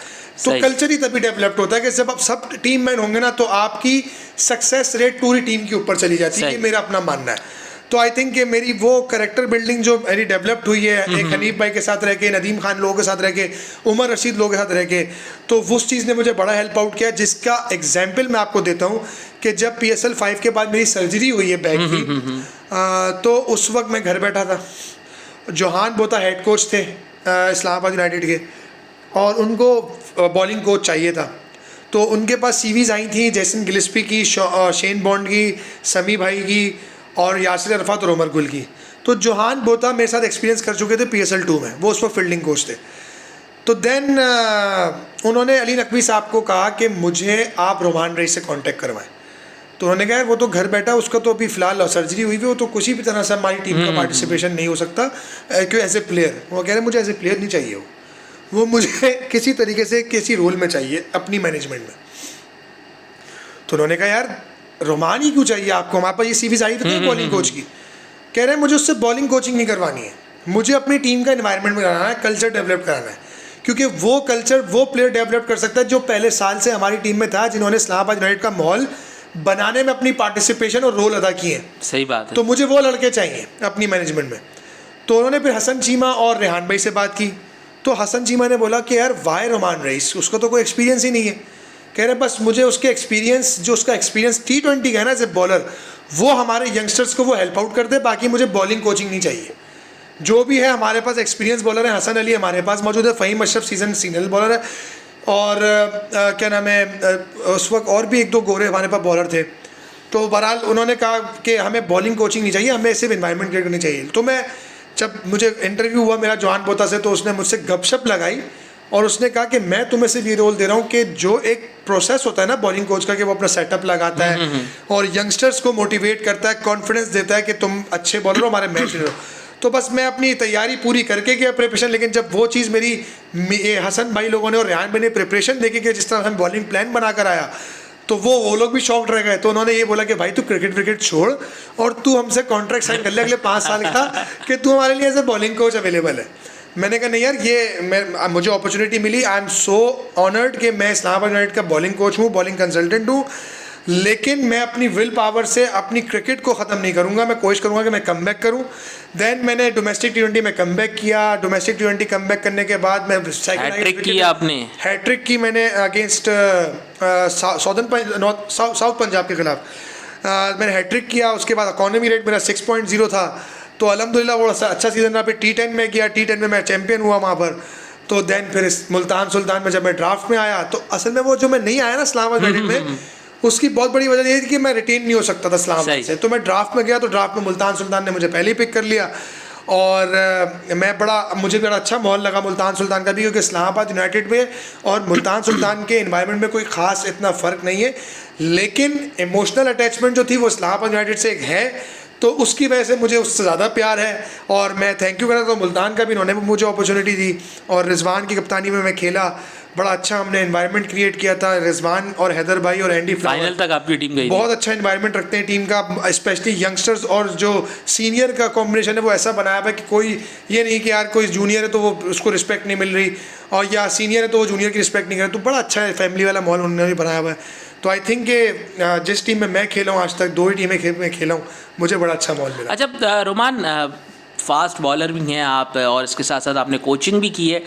तो कल्चर ही तभी डेवलप्ड होता है कि जब आप सब टीम मैन होंगे ना, तो आपकी सक्सेस रेट पूरी टीम के ऊपर चली जाती है, ये मेरा अपना मानना है। तो आई थिंक कि मेरी वो करेक्टर बिल्डिंग जो मेरी डेवलप्ड हुई है, एक हनीफ भाई के साथ रह के, नदीम खान लोगों के साथ रह के, उमर रशीद लोगों के साथ रह के, तो उस चीज़ ने मुझे बड़ा हेल्प आउट किया। जिसका एग्जाम्पल मैं आपको देता हूँ कि जब PSL 5 के बाद मेरी सर्जरी हुई है बैक की, तो उस वक्त मैं घर बैठा था। जोहान बोता हेड कोच थे इस्लामाबाद यूनाइटेड के, और उनको बॉलिंग कोच चाहिए था। तो उनके पास CVs आई थी जैसन गिलिस्पी की, शेन बॉन्ड की, समी भाई की, और यासिर अरफात और उमर गुल की। तो जोहान बोता मेरे साथ एक्सपीरियंस कर चुके थे PSL 2 में, वो उस वक्त फील्डिंग कोच थे। तो देन उन्होंने अली नकवी साहब को कहा कि मुझे आप रोमान रईस से कांटेक्ट करवाएं। तो उन्होंने कहा वो तो घर बैठा, उसका तो अभी फ़िलहाल सर्जरी हुई हुई, वो तो किसी भी तरह से हमारी टीम का पार्टिसिपेशन नहीं हो सकता क्यों एज ए प्लेयर। वो कह रहे मुझे एज ए प्लेयर नहीं चाहिए, वो मुझे किसी तरीके से किसी रोल में चाहिए अपनी मैनेजमेंट में। तो उन्होंने कहा यार रोमान ही क्यों चाहिए आपको, हमारे पास ये CVs आई तो बॉलिंग कोच की। कह रहे हैं मुझे उससे बॉलिंग कोचिंग नहीं करवानी है, मुझे अपनी टीम का एनवायरनमेंट में कराना है, कल्चर डेवलप कराना है। क्योंकि वो कल्चर वो प्लेयर डेवलप कर सकता है जो पहले साल से हमारी टीम में था, जिन्होंने इस्लामाबाद यूनाइटेड का माहौल बनाने में अपनी पार्टिसिपेशन और रोल अदा किए। सही बात है। तो मुझे वो लड़के चाहिए अपनी मैनेजमेंट में। तो उन्होंने फिर हसन चीमा और रेहान भाई से बात की। तो हसन चीमा ने बोला कि यार वाई रोमान रईस, उसका तो कोई एक्सपीरियंस ही नहीं है। कह रहे बस मुझे उसके एक्सपीरियंस, जो उसका एक्सपीरियंस T20 का है ना एज ए बॉलर, वो हमारे यंगस्टर्स को वो हेल्प आउट कर दे, बाकी मुझे बॉलिंग कोचिंग नहीं चाहिए। जो भी है हमारे पास एक्सपीरियंस बॉलर है, हसन अली हमारे पास मौजूद है, फ़हीम अशरफ सीनियर बॉलर है, और क्या नाम है, उस वक्त और भी 1-2 गोरे हमारे पास बॉलर थे। तो बहरहाल उन्होंने कहा कि हमें बॉलिंग कोचिंग नहीं चाहिए, हमें सिर्फ इन्वायरमेंट क्रिएट करनी चाहिए। तो मैं जब मुझे इंटरव्यू हुआ मेरा जॉन पोता से, तो उसने मुझसे गपशप लगाई और उसने कहा कि मैं तुम्हें सिर्फ ये रोल दे रहा हूँ कि जो एक प्रोसेस होता है ना बॉलिंग कोच का, कि वो अपना सेटअप लगाता है और यंगस्टर्स को मोटिवेट करता है, कॉन्फिडेंस देता है कि तुम अच्छे बॉलर हो, हमारे मैच हो। तो बस मैं अपनी तैयारी पूरी करके किया प्रिपरेशन, लेकिन जब वो चीज़ मेरी हसन भाई लोगों ने और रेहान भाई ने प्रिपरेशन देखे कि जिस तरह हम बॉलिंग प्लान बना कर आया, तो वो लोग भी शॉक्ड रह गए। तो उन्होंने ये बोला कि भाई तू क्रिकेट छोड़ और तू हमसे कॉन्ट्रैक्ट साइन कर ले अगले 5 साल का, कि तू हमारे लिए as a bowling coach available है। मैंने कहा नहीं यार, ये मुझे अपॉर्चुनिटी मिली, आई एम सो ऑनर्ड कि मैं इस्लामाबाद यूनाइटेड का बॉलिंग कोच हूँ, बॉलिंग कंसल्टेंट हूँ, लेकिन मैं अपनी विल पावर से अपनी क्रिकेट को ख़त्म नहीं करूँगा। मैं कोशिश करूँगा कि मैं कम बैक करूँ। देन मैंने डोमेस्टिक T20 में कम बैक किया। डोमेस्टिक T20 कम बैक करने के बाद मैं हैट्रिक किया आपने? हैट्रिक की मैंने अगेंस्ट साउथ पंजाब के खिलाफ मैंने हैट्रिक किया। उसके बाद इकॉनमी रेट मेरा 6.0 था, तो अल्हम्दुलिल्लाह वो अच्छा सीजन रहा। फिर T10 में किया, T10 में मैं चैम्पियन हुआ वहाँ पर। तो देन फिर इस मुल्तान सुल्तान में जब मैं ड्राफ्ट में आया, तो असल में वो जो मैं नहीं आया ना इस्लामाबाद यूनाइटेड में, उसकी बहुत बड़ी वजह ये थी कि मैं रिटेन नहीं हो सकता था इस्लामाबाद से। तो मैं ड्राफ्ट में गया, तो ड्राफ्ट में मुल्तान सुल्तान ने मुझे पहले ही पिक कर लिया, और मुझे बड़ा अच्छा माहौल लगा मुल्तान सुल्तान का भी, क्योंकि इस्लामाबाद यूनाइटेड में और मुल्तान सुल्तान के इन्वायरमेंट में कोई ख़ास इतना फ़र्क नहीं है, लेकिन इमोशनल अटैचमेंट जो थी वो इस्लामाबाद यूनाइटेड से एक है, तो उसकी वजह से मुझे उससे ज़्यादा प्यार है। और मैं थैंक यू करना तो मुल्तान का भी, इन्होंने भी मुझे अपॉर्चुनिटी दी, और रिजवान की कप्तानी में मैं खेला। बड़ा अच्छा हमने एनवायरनमेंट क्रिएट किया था। रिजवान और हैदर भाई और एंडी फाइनल तक आपकी टीम गई। बहुत अच्छा एनवायरनमेंट रखते हैं टीम का, स्पेशली यंगस्टर्स और जो सीनियर का कॉम्बिनेशन है वो ऐसा बनाया हुआ है कि कोई ये नहीं कि यार कोई जूनियर है तो वो उसको रिस्पेक्ट नहीं मिल रही, और या सीनियर है तो वो जूनियर की रिस्पेक्ट नहीं कर रहा। तो बड़ा अच्छा है, फैमिली वाला माहौल उन्होंने भी बनाया हुआ है। तो आई थिंक कि जिस टीम में मैं खेला हूँ आज तक, 2 ही टीमें में खेला हूँ, मुझे बड़ा अच्छा माहौल मिला। अच्छा रोमान, फास्ट बॉलर भी हैं आप, और इसके साथ साथ आपने कोचिंग भी की है।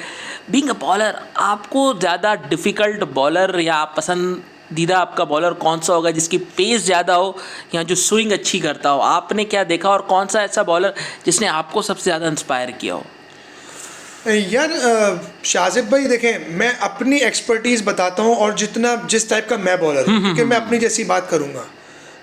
बीइंग अ बॉलर, आपको ज़्यादा डिफ़िकल्ट बॉलर या पसंदीदा आपका बॉलर कौन सा होगा, जिसकी पेस ज़्यादा हो या जो स्विंग अच्छी करता हो? आपने क्या देखा, और कौन सा ऐसा बॉलर जिसने आपको सबसे ज़्यादा इंस्पायर किया हो? यार शाजिब भाई देखें, मैं अपनी एक्सपर्टीज़ बताता हूँ, और जिस टाइप का मैं बॉलर हूँ, क्योंकि मैं अपनी जैसी बात करूँगा।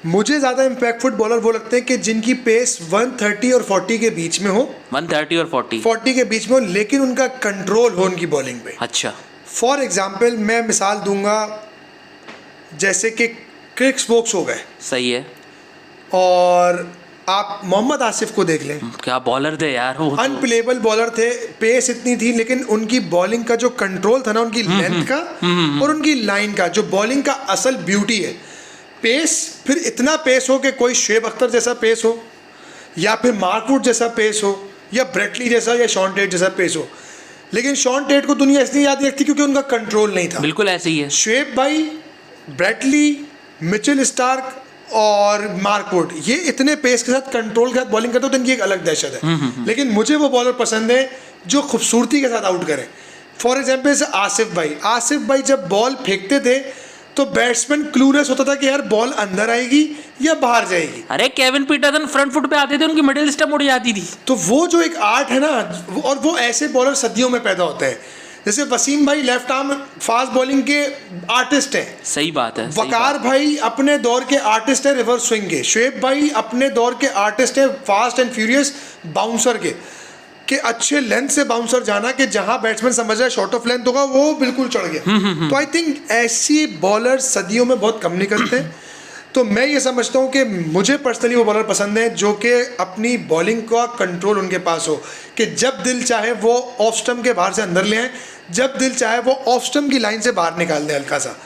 मुझे ज़्यादा इम्पैक्टफुल बॉलर वो लगते हैं कि जिनकी पेस 130 और 40 के बीच में हो। 130 और 40 के बीच में हो, लेकिन उनका कंट्रोल हो उनकी बॉलिंग पे। अच्छा, फॉर एग्जाम्पल मैं मिसाल दूंगा, जैसे कि क्रिस वोक्स हो गए, सही है, और आप मोहम्मद आसिफ को देख लें, क्या बॉलर थे यार वो, अनप्लेबल बॉलर थे। पेस इतनी थी, लेकिन उनकी बॉलिंग का जो कंट्रोल था ना, उनकी लेंथ का और उनकी लाइन का, जो बॉलिंग का असल ब्यूटी है, पेस। फिर इतना पेस हो कि कोई शुएब अख्तर जैसा पेस हो, या फिर मार्क वुड जैसा पेस हो, या ब्रेटली जैसा, या शॉन टेट जैसा पेस हो। लेकिन शॉन टेट को दुनिया इसलिए याद रखती क्योंकि उनका कंट्रोल नहीं था। बिल्कुल ऐसे ही है। शुएब भाई, ब्रेटली, मिचेल स्टार्क और मार्क वुड, ये इतने पेस के साथ कंट्रोल के साथ बॉलिंग करते हो, तो इनकी एक अलग दहशत है। लेकिन मुझे वो बॉलर पसंद है जो खूबसूरती के साथ आउट करें। फॉर एग्जाम्पल से आसिफ भाई जब बॉल फेंकते थे तो बैट्समैन क्लूलेस होता था कि यार बॉल अंदर आएगी या बाहर जाएगी। अरे केविन पीटरसन फ्रंट फुट पे आते थे, उनकी मिडिल स्टंप उड़ जाती थी। तो वो जो एक आर्ट है ना, और वो ऐसे बॉलर सदियों में पैदा होते हैं। जैसे वसीम भाई लेफ्ट आर्म फास्ट बॉलिंग के आर्टिस्ट हैं। सही बात है। वकार भाई अपने दौर के आर्टिस्ट है रिवर्स स्विंग के। शुएब भाई अपने दौर के आर्टिस्ट है फास्ट एंड फ्यूरियस बाउंसर के अच्छे लेंथ से बाउंसर जाना, कि जहां बैट्समैन समझ रहा है शॉर्ट ऑफ लेंथ होगा वो बिल्कुल चढ़ गया। तो आई थिंक ऐसी बॉलर सदियों में बहुत कम निकलते हैं। तो मैं ये समझता हूँ कि मुझे पर्सनली वो बॉलर पसंद है जो कि अपनी बॉलिंग का कंट्रोल उनके पास हो, कि जब दिल चाहे वो ऑफ स्टंप के बाहर से अंदर ले आए, जब दिल चाहे वो ऑफ स्टंप की लाइन से बाहर निकाल दें। हल्का सा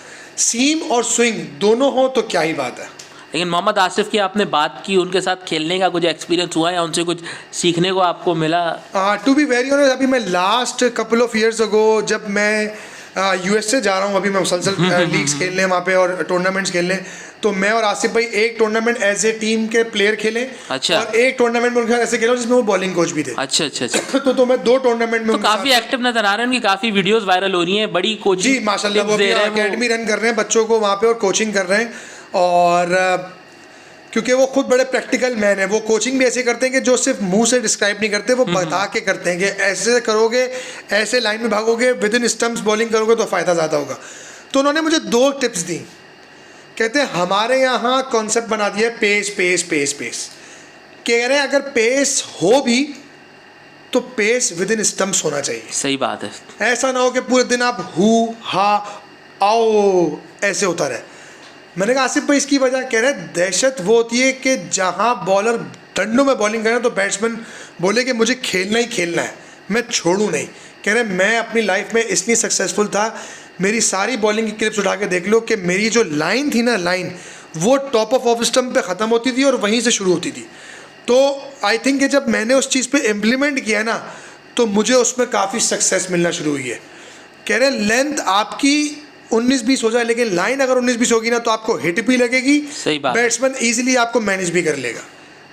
सीम और स्विंग दोनों हो तो क्या ही बात है। लेकिन मोहम्मद आसिफ की आपने बात की, उनके साथ खेलने का कुछ एक्सपीरियंस हुआ या उनसे कुछ सीखने को आपको मिला? टू बी वेरी ऑनेस्ट, अभी मैं last couple of years ago जब मैं यूएस से जा रहा हूँ अभी मैं मुसलसल लीग्स खेलने वहाँ पे और टूर्नामेंट्स खेलने। तो मैं और आसिफ भाई एक टूर्नामेंट एज ए टीम के प्लेयर खेले। अच्छा। और एक टूर्नामेंट में उनके साथ ऐसे खेला जिसमें वो बॉलिंग कोच भी थे। अच्छा अच्छा अच्छा। तो मैं 2 टूर्नामेंट में तो काफी एक्टिव नजर आ रहे हैं, उनकी काफी वीडियोस वायरल हो रही हैं, बड़ी कोचिंग। जी माशाल्लाह, वो भी अकेडमी रन कर रहे हैं बच्चों को वहाँ पे और कोचिंग कर रहे हैं। और क्योंकि वो खुद बड़े प्रैक्टिकल मैन है, वो कोचिंग भी ऐसे करते हैं कि जो सिर्फ मुंह से डिस्क्राइब नहीं करते, वो बता के करते हैं कि ऐसे करोगे, ऐसे लाइन में भागोगे, विद इन स्टम्प्स बॉलिंग करोगे तो फ़ायदा ज़्यादा होगा। तो उन्होंने मुझे 2 टिप्स दी। कहते हैं हमारे यहाँ कॉन्सेप्ट बना दिया है पेस पेस पेस पेस। कह रहे हैं अगर पेस हो भी तो पेस विद इन स्टम्प्स होना चाहिए। सही बात है। ऐसा ना हो कि पूरे दिन आप हु हा आओ ऐसे होता रहे। मैंने कहा आसिफ भाई इसकी वजह, कह रहे दहशत वो होती है कि जहाँ बॉलर डंडों में बॉलिंग करे तो बैट्समैन बोले कि मुझे खेलना ही खेलना है, मैं छोड़ूं नहीं। कह रहे मैं अपनी लाइफ में इतनी सक्सेसफुल था, मेरी सारी बॉलिंग की क्लिप्स उठा के देख लो कि मेरी जो लाइन थी ना, लाइन वो टॉप ऑफ स्टंप पे ख़त्म होती थी और वहीं से शुरू होती थी। तो आई थिंक कि जब मैंने उस चीज़ पे इम्प्लीमेंट किया ना तो मुझे उसमें काफ़ी सक्सेस मिलना शुरू हुई है। कह रहे लेंथ आपकी 19-20 हो जाए, लेकिन लाइन अगर 19-20 होगी ना तो आपको हिट भी लगेगी, सही बात। बैट्समैन ईजिली आपको मैनेज भी कर लेगा।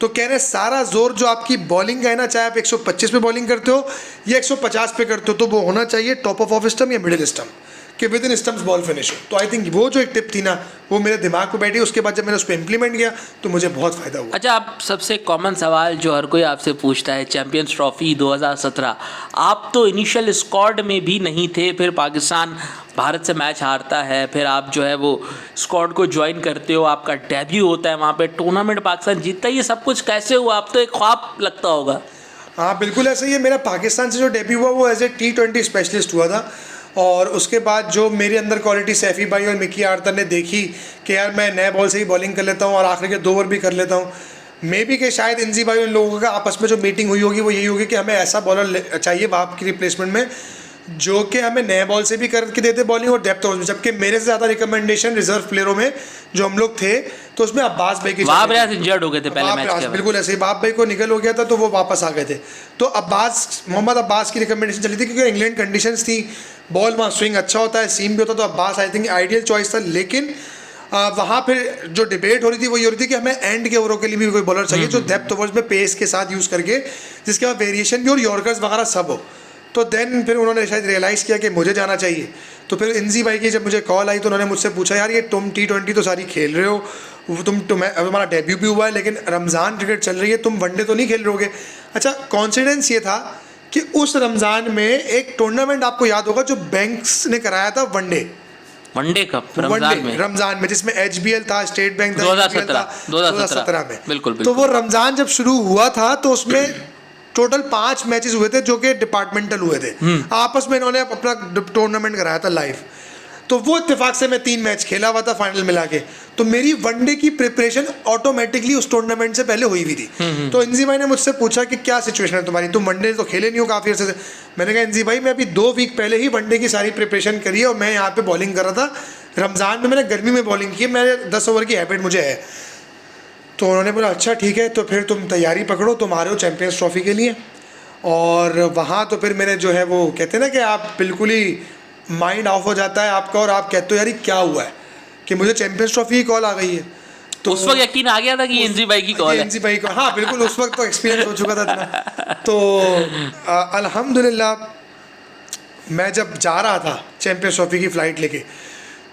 तो कह रहे सारा जोर जो आपकी बॉलिंग का है ना, चाहे आप 125 पे बॉलिंग करते हो या 150 पे करते हो, तो वो होना चाहिए टॉप ऑफ स्टंप या मिडिल स्टंप कि with in stumps ball finish हो। तो आई थिंक वो जो एक टिप थी ना वो मेरे दिमाग को बैठी। उसके बाद जब मैंने उस पर इम्प्लीमेंट किया तो मुझे बहुत फ़ायदा हुआ। अच्छा, आप सबसे कॉमन सवाल जो हर कोई आपसे पूछता है, चैंपियंस ट्रॉफी 2017, आप तो इनिशियल स्क्वाड में भी नहीं थे, फिर पाकिस्तान भारत से मैच हारता है, फिर आप जो है वो स्क्वाड को ज्वाइन करते हो, आपका डेब्यू होता है वहाँ पे, टूर्नामेंट पाकिस्तान जीतता है, ये सब कुछ कैसे हुआ? आप तो एक ख्वाब लगता होगा। हाँ बिल्कुल ऐसा ही है। मेरा पाकिस्तान से जो डेब्यू हुआ वो एज ए T20 स्पेशलिस्ट हुआ था। और उसके बाद जो मेरे अंदर क्वालिटी सैफ़ी भाई और मिकी आर्तर ने देखी कि यार मैं नए बॉल से ही बॉलिंग कर लेता हूँ और आखिर के 2 ओवर भी कर लेता हूँ। मे बी कि शायद इंजी भाई उन लोगों का आपस में जो मीटिंग हुई होगी वो यही होगी कि हमें ऐसा बॉलर चाहिए वहाँ की रिप्लेसमेंट में जो कि हमें नए बॉल से भी करके देते बॉलिंग और डेप्थ ओवर्स में। जबकि मेरे से ज़्यादा रिकमेंडेशन रिजर्व प्लेयरों में जो हम लोग थे तो उसमें अब्बास भाई की इंजर्ड हो गए थे पहले मैच के। बिल्कुल ऐसे ही बाप भाई को निकल हो गया था तो वो वापस आ गए थे। तो मोहम्मद अब्बास की रिकमेंडेशन चली थी क्योंकि इंग्लैंड कंडीशंस थी, बॉल वहाँ स्विंग अच्छा होता है, सीम भी होता, तो Abbas I think ideal choice था। लेकिन वहाँ फिर जो डिबेट हो रही थी वो ये हो रही थी कि हमें एंड के ओवरों के लिए भी कोई बॉलर चाहिए जो डेप्थ ओवर्स में पेस के साथ यूज़ करके जिसके बाद वेरिएशन भी और यॉर्कर्स वगैरह सब हो। तो देन फिर उन्होंने शायद रियलाइज़ किया कि मुझे जाना चाहिए। तो फिर इंजी भाई की जब मुझे कॉल आई तो उन्होंने मुझसे पूछा यार ये तुम T20 तो सारी खेल रहे हो, तुम्हारा डेब्यू भी हुआ है लेकिन रमज़ान क्रिकेट चल रही है, तुम वनडे तो नहीं खेल रहोगे। अच्छा, कॉन्सिडेंस ये था कि उस रमज़ान में एक टूर्नामेंट आपको याद होगा जो बैंक्स ने कराया था वनडे कप रमज़ान में जिसमें HBL था, स्टेट बैंक था, 2017 में। बिल्कुल। तो वो रमज़ान जब शुरू हुआ था तो उसमें टोटल 5 मैचेस हुए थे जो कि डिपार्टमेंटल हुए थे। आपस में इन्होंने अपना टूर्नामेंट कराया था लाइव। तो वो इत्तेफाक से मैं 3 मैच खेला हुआ था फाइनल मिला के। तो मेरी वनडे की प्रिपरेशन ऑटोमेटिकली उस टूर्नामेंट से पहले हुई हुई थी। तो इंजी भाई ने मुझसे पूछा कि क्या सिचुएशन है तुम्हारी, तुम वनडे तो खेले नहीं हो काफ़ी अर्से से। मैंने कहा इंजी भाई मैं अभी 2 वीक पहले ही वनडे की सारी प्रिपरेशन करी है और मैं यहाँ पे बॉलिंग कर रहा था। रमज़ान में मैंने गर्मी में बॉलिंग की, मैंने 10 ओवर की हैबिट मुझे है। तो उन्होंने बोला अच्छा ठीक है, तो फिर तुम तैयारी पकड़ो, तुम आ रहे हो चैम्पियंस ट्रॉफी के लिए। और वहाँ तो फिर मैंने जो है वो कहते हैं ना कि आप बिल्कुल ही माइंड ऑफ हो जाता है आपका और आप कहते हो यार क्या हुआ है कि मुझे चैम्पियंस ट्रॉफी की कॉल आ गई है। तो उस वक्त यकीन आ गया था कि इंजी भाई की कॉल है। इंजी भाई को, हाँ बिल्कुल, उस वक्त तो एक्सपीरियंस हो चुका था इतना। तो अल्हम्दुलिल्लाह मैं जब जा रहा था चैम्पियंस ट्रॉफी की फ़्लाइट लेके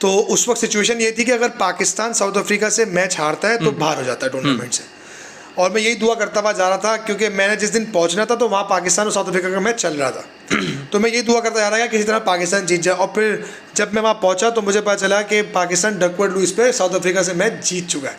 तो उस वक्त सिचुएशन ये थी कि अगर पाकिस्तान साउथ अफ्रीका से मैच हारता है तो बाहर हो जाता है टूर्नामेंट से। और मैं यही दुआ करता हुआ जा रहा था क्योंकि मैंने जिस दिन पहुंचना था तो वहाँ पाकिस्तान और साउथ अफ्रीका का मैच चल रहा था। तो मैं यही दुआ करता जा रहा था किसी तरह पाकिस्तान जीत जाए। और फिर जब मैं वहाँ पहुँचा तो मुझे पता चला कि पाकिस्तान डकवर्थ लुईस पे साउथ अफ्रीका से मैच जीत चुका है।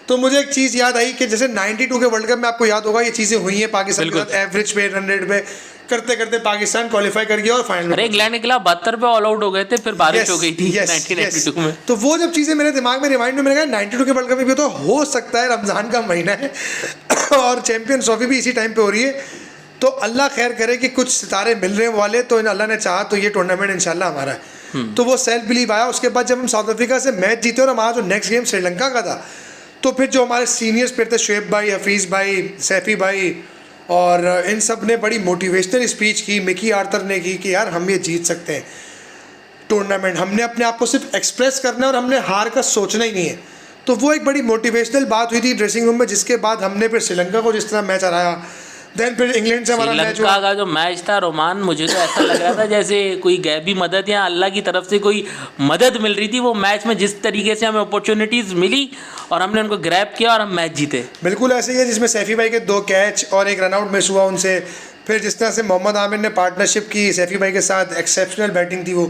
तो मुझे एक चीज़ याद आई कि जैसे 92 के वर्ल्ड कप में आपको याद होगा ये चीज़ें हुई हैं पाकिस्तान के साथ, एवरेज पे, रन रेट पे करते करते पाकिस्तान क्वालिफाई कर गया और फाइनल में इंग्लैंड के खिलाफ 72 पे ऑल आउट हो गए थे, फिर बारिश हो गई थी 1992 में। तो वो जब चीज़ें मेरे दिमाग में रिमाइंड में, मैंने कहा 92 के वर्ल्ड कप में भी तो हो सकता है, रमज़ान का महीना है और चैम्पियंस ट्रॉफी भी इसी टाइम पे हो रही है। तो अल्लाह खैर करे कि कुछ सितारे मिल रहे वाले, तो अल्लाह ने चाहा तो ये टूर्नामेंट इंशाल्लाह हमारा है। तो वो सेल्फ बिलीव आया। उसके बाद जब हम साउथ अफ्रीका से मैच जीते और हमारा जो नेक्स्ट गेम श्रीलंका का था, तो फिर जो हमारे सीनियर्स प्लेयर थे शुएब भाई, हफीज़ भाई, सैफ़ी भाई और इन सब ने बड़ी मोटिवेशनल स्पीच की, मिकी आर्तर ने की कि यार हम ये जीत सकते हैं। टूर्नामेंट, हमने अपने आप को सिर्फ एक्सप्रेस करना है और हमने हार का सोचना ही नहीं है। तो वो एक बड़ी मोटिवेशनल बात हुई थी ड्रेसिंग रूम में, जिसके बाद हमने फिर श्रीलंका को जिस तरह मैच हराया, देन फिर इंग्लैंड से हमारा मैच हुआ। श्रीलंका का जो मैच था रोमान, मुझे तो ऐसा लग रहा था जैसे कोई गैबी मदद या अल्लाह की तरफ से कोई मदद मिल रही थी। वो मैच में जिस तरीके से हमें अपॉर्चुनिटीज़ मिली और हमने उनको ग्रैब किया और हम मैच जीते। बिल्कुल ऐसे ही है, जिसमें सैफी भाई के 2 कैच और एक रनआउट मिस हुआ उनसे। फिर जिस तरह से मोहम्मद आमिर ने पार्टनरशिप की सैफी भाई के साथ, एक्सेप्शनल बैटिंग थी वो,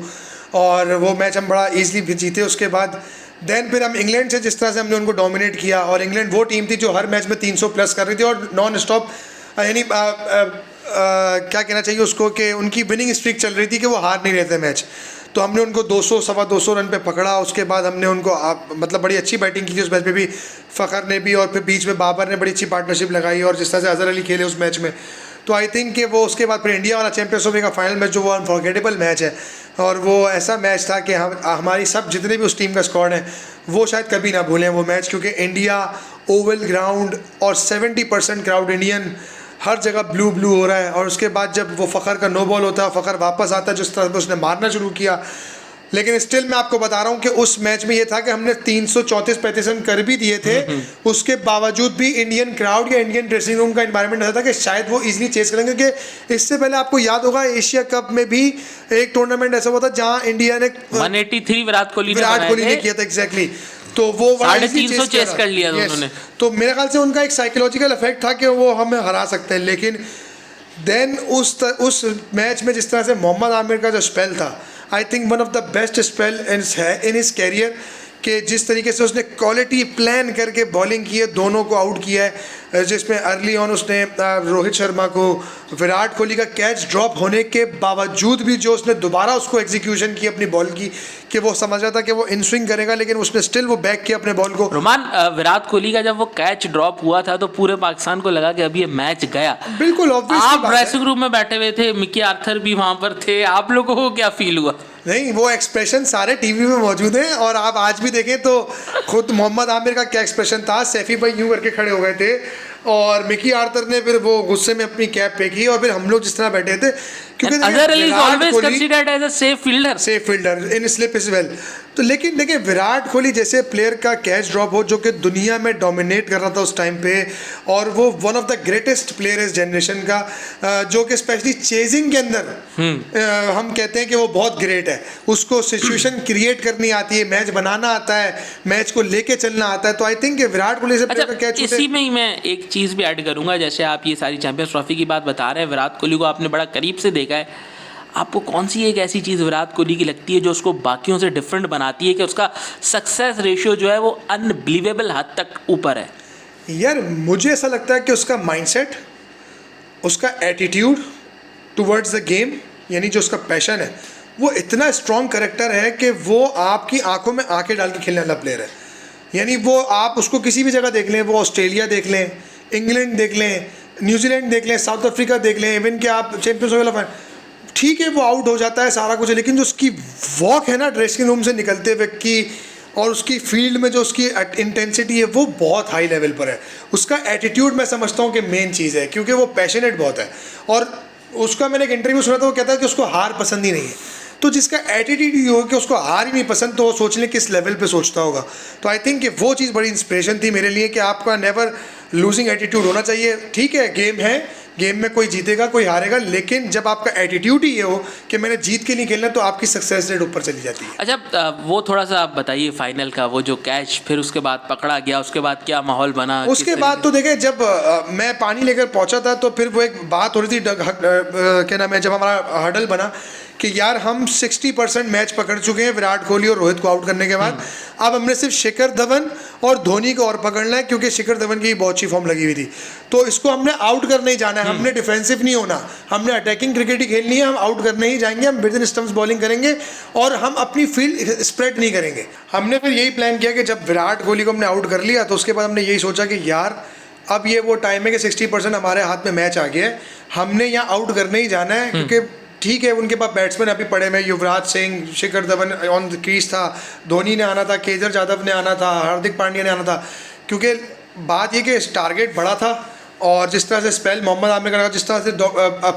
और वो मैच हम बड़ा ईजिली जीते उसके बाद। देन फिर हम इंग्लैंड से जिस तरह से हमने उनको डोमिनेट किया, और इंग्लैंड वो टीम थी जो हर मैच में 300 प्लस कर रही थी और नॉन स्टॉप, यानी क्या कहना चाहिए उसको, कि उनकी विनिंग स्ट्रीक चल रही थी कि वो हार नहीं रहे थे मैच। तो हमने उनको 200 सवा 200 रन पे पकड़ा। उसके बाद हमने उनको मतलब बड़ी अच्छी बैटिंग की थी उस मैच में भी, फ़खर ने भी, और फिर बीच में बाबर ने बड़ी अच्छी पार्टनरशिप लगाई, और जिस तरह से अजहर अली खेले उस मैच में, तो आई थिंक कि वो उसके बाद फिर इंडिया वाला चैंपियंस ट्रॉफी का फाइनल मैच जो वो अनफॉरगेटेबल मैच है, और वो ऐसा मैच था कि हमारी सब जितने भी उस टीम का स्क्वाड है वो शायद कभी ना भूलें वो मैच, क्योंकि इंडिया ओवल ग्राउंड और 70% क्राउड इंडियन, हर जगह ब्लू ब्लू हो रहा है। और उसके बाद जब वो फ़खर का नो बॉल होता है, फ़खर वापस आता है, जिस तरह से उसने मारना शुरू किया, लेकिन स्टिल मैं आपको बता रहा हूँ कि उस मैच में ये था कि हमने 334-35 रन कर भी दिए थे, उसके बावजूद भी इंडियन क्राउड या इंडियन ड्रेसिंग रूम का एनवायरनमेंट ऐसा था कि शायद वो इजीली चेस करेंगे। क्योंकि इससे पहले आपको याद होगा एशिया कप में भी एक टूर्नामेंट ऐसा हुआ था जहाँ इंडिया ने 183 विराट कोहली ने किया था, एग्जैक्टली। तो वो 350 चेस कर लिया था उन्होंने। तो मेरे ख्याल से उनका एक साइकोलॉजिकल इफेक्ट था कि वो हमें हरा सकते हैं। लेकिन देन उस मैच में जिस तरह से मोहम्मद आमिर का जो स्पेल था, I think one of the best spell in his career, कि जिस तरीके से उसने क्वालिटी प्लान करके बॉलिंग की है, दोनों को आउट किया है, जिसमें अर्ली ऑन उसने रोहित शर्मा को, विराट कोहली का कैच ड्रॉप होने के बावजूद भी जो उसने दोबारा उसको एग्जीक्यूशन की अपनी बॉल की, कि वो समझ रहा था कि वो इन स्विंग करेगा, लेकिन उसने स्टिल वो बैक किया अपने बॉल को। रोमान, विराट कोहली का जब वो कैच ड्रॉप हुआ था तो पूरे पाकिस्तान को लगा कि अभी ये मैच गया। बिल्कुल ऑब्वियस। आप ड्रेसिंग रूम में बैठे हुए थे, मिकी आर्थर भी वहां पर थे, आप लोगों को क्या फील हुआ? नहीं, वो एक्सप्रेशन सारे टीवी में मौजूद हैं, और आप आज भी देखें तो खुद मोहम्मद आमिर का क्या एक्सप्रेशन था। सैफी भाई यूं करके खड़े हो गए थे, और मिकी आर्थर ने फिर वो गुस्से में अपनी कैप फेंकी, और फिर हम लोग जिस तरह बैठे थे, क्योंकि Azhar Ali is always considered as a safe fielder in slip is well. तो लेकिन देखिए, विराट कोहली जैसे प्लेयर का कैच ड्रॉप हो, जो कि दुनिया में डोमिनेट कर रहा था उस टाइम पे, और वो one of the greatest player इस जनरेशन का, जो कि स्पेशली चेजिंग के अंदर हम कहते हैं कि वो बहुत ग्रेट है। उसको सिचुएशन क्रिएट करनी आती है, मैच बनाना आता है, मैच को लेके चलना आता है। तो आई थिंक विराट कोहली से प्लेयर का कैच, इसी में ही मैं एक चीज़ भी ऐड करूंगा। जैसे आप ये सारी चैंपियंस ट्रॉफी की बात बता रहे हैं, विराट कोहली को आपने बड़ा करीब से देखा है, आपको कौन सी एक ऐसी चीज़ विराट कोहली की लगती है जो उसको बाकियों से डिफरेंट बनाती है, कि उसका सक्सेस रेशियो जो है वो अनबिलीवेबल हद तक ऊपर है? यार मुझे ऐसा लगता है कि उसका माइंडसेट, उसका एटीट्यूड टुवर्ड्स द गेम, यानी जो उसका पैशन है, वो इतना स्ट्रॉन्ग करेक्टर है कि वो आपकी आंखों में आंखें डाल के खेलने वाला प्लेयर है। यानी वो आप उसको किसी भी जगह देख लें, वो ऑस्ट्रेलिया देख लें, इंग्लैंड देख लें, न्यूजीलैंड देख लें, साउथ अफ्रीका देख लें, इवन कि आप चैंपियंस वाला, ठीक है वो आउट हो जाता है सारा कुछ है, लेकिन जो उसकी वॉक है ना ड्रेसिंग रूम से निकलते हुए की, और उसकी फील्ड में जो उसकी इंटेंसिटी है वो बहुत हाई लेवल पर है। उसका एटीट्यूड मैं समझता हूँ कि मेन चीज़ है, क्योंकि वो पैशनेट बहुत है। और उसका मैंने एक इंटरव्यू सुना था, वो कहता है कि उसको हार पसंद ही नहीं है। तो जिसका एटीट्यूड ये हो कि उसको हार ही नहीं पसंद, तो वो सोच लें किस लेवल पे सोचता होगा। तो आई थिंक कि वो चीज़ बड़ी इंस्पिरेशन थी मेरे लिए, कि आपका नेवर लूजिंग एटीट्यूड होना चाहिए। ठीक है, गेम है, गेम में कोई जीतेगा कोई हारेगा, लेकिन जब आपका एटीट्यूड ही ये हो कि मैंने जीत के नहीं खेलना, तो आपकी सक्सेस रेट ऊपर चली जाती है। अच्छा, वो थोड़ा सा आप बताइए फाइनल का वो जो कैच फिर उसके बाद पकड़ा गया, उसके बाद क्या माहौल बना? उसके बाद तो देखें, जब मैं पानी लेकर पहुंचा था, तो फिर वो एक बात हो रही थी, क्या नाम है, जब हमारा हडल बना कि यार हम 60% मैच पकड़ चुके हैं विराट कोहली और रोहित को आउट करने के बाद, अब हमने सिर्फ शिखर धवन और धोनी को और पकड़ना है, क्योंकि शिखर धवन की बहुत अच्छी फॉर्म लगी हुई थी। तो इसको हमने आउट करने ही जाना है, हमने डिफेंसिव नहीं होना, हमने अटैकिंग क्रिकेट ही खेलनी है, हम आउट करने ही जाएंगे, हम विद इन स्टंप्स बॉलिंग करेंगे और हम अपनी फील्ड स्प्रेड नहीं करेंगे। हमने फिर यही प्लान किया कि जब विराट कोहली को हमने आउट कर लिया, तो उसके बाद हमने यही सोचा कि यार अब ये वो टाइम है कि 60% हमारे हाथ में मैच आ गया है, हमने यहाँ आउट करने ही जाना है। क्योंकि ठीक है, उनके पास बैट्समैन अभी पड़े हुए, Yuvraj Singh, Shikhar Dhawan on the crease था, धोनी ने आना था, केदार जाधव ने आना था, हार्दिक पांड्या ने आना था। क्योंकि बात ये कि टारगेट बड़ा था और जिस तरह से स्पेल मोहम्मद आमिर का, जिस तरह से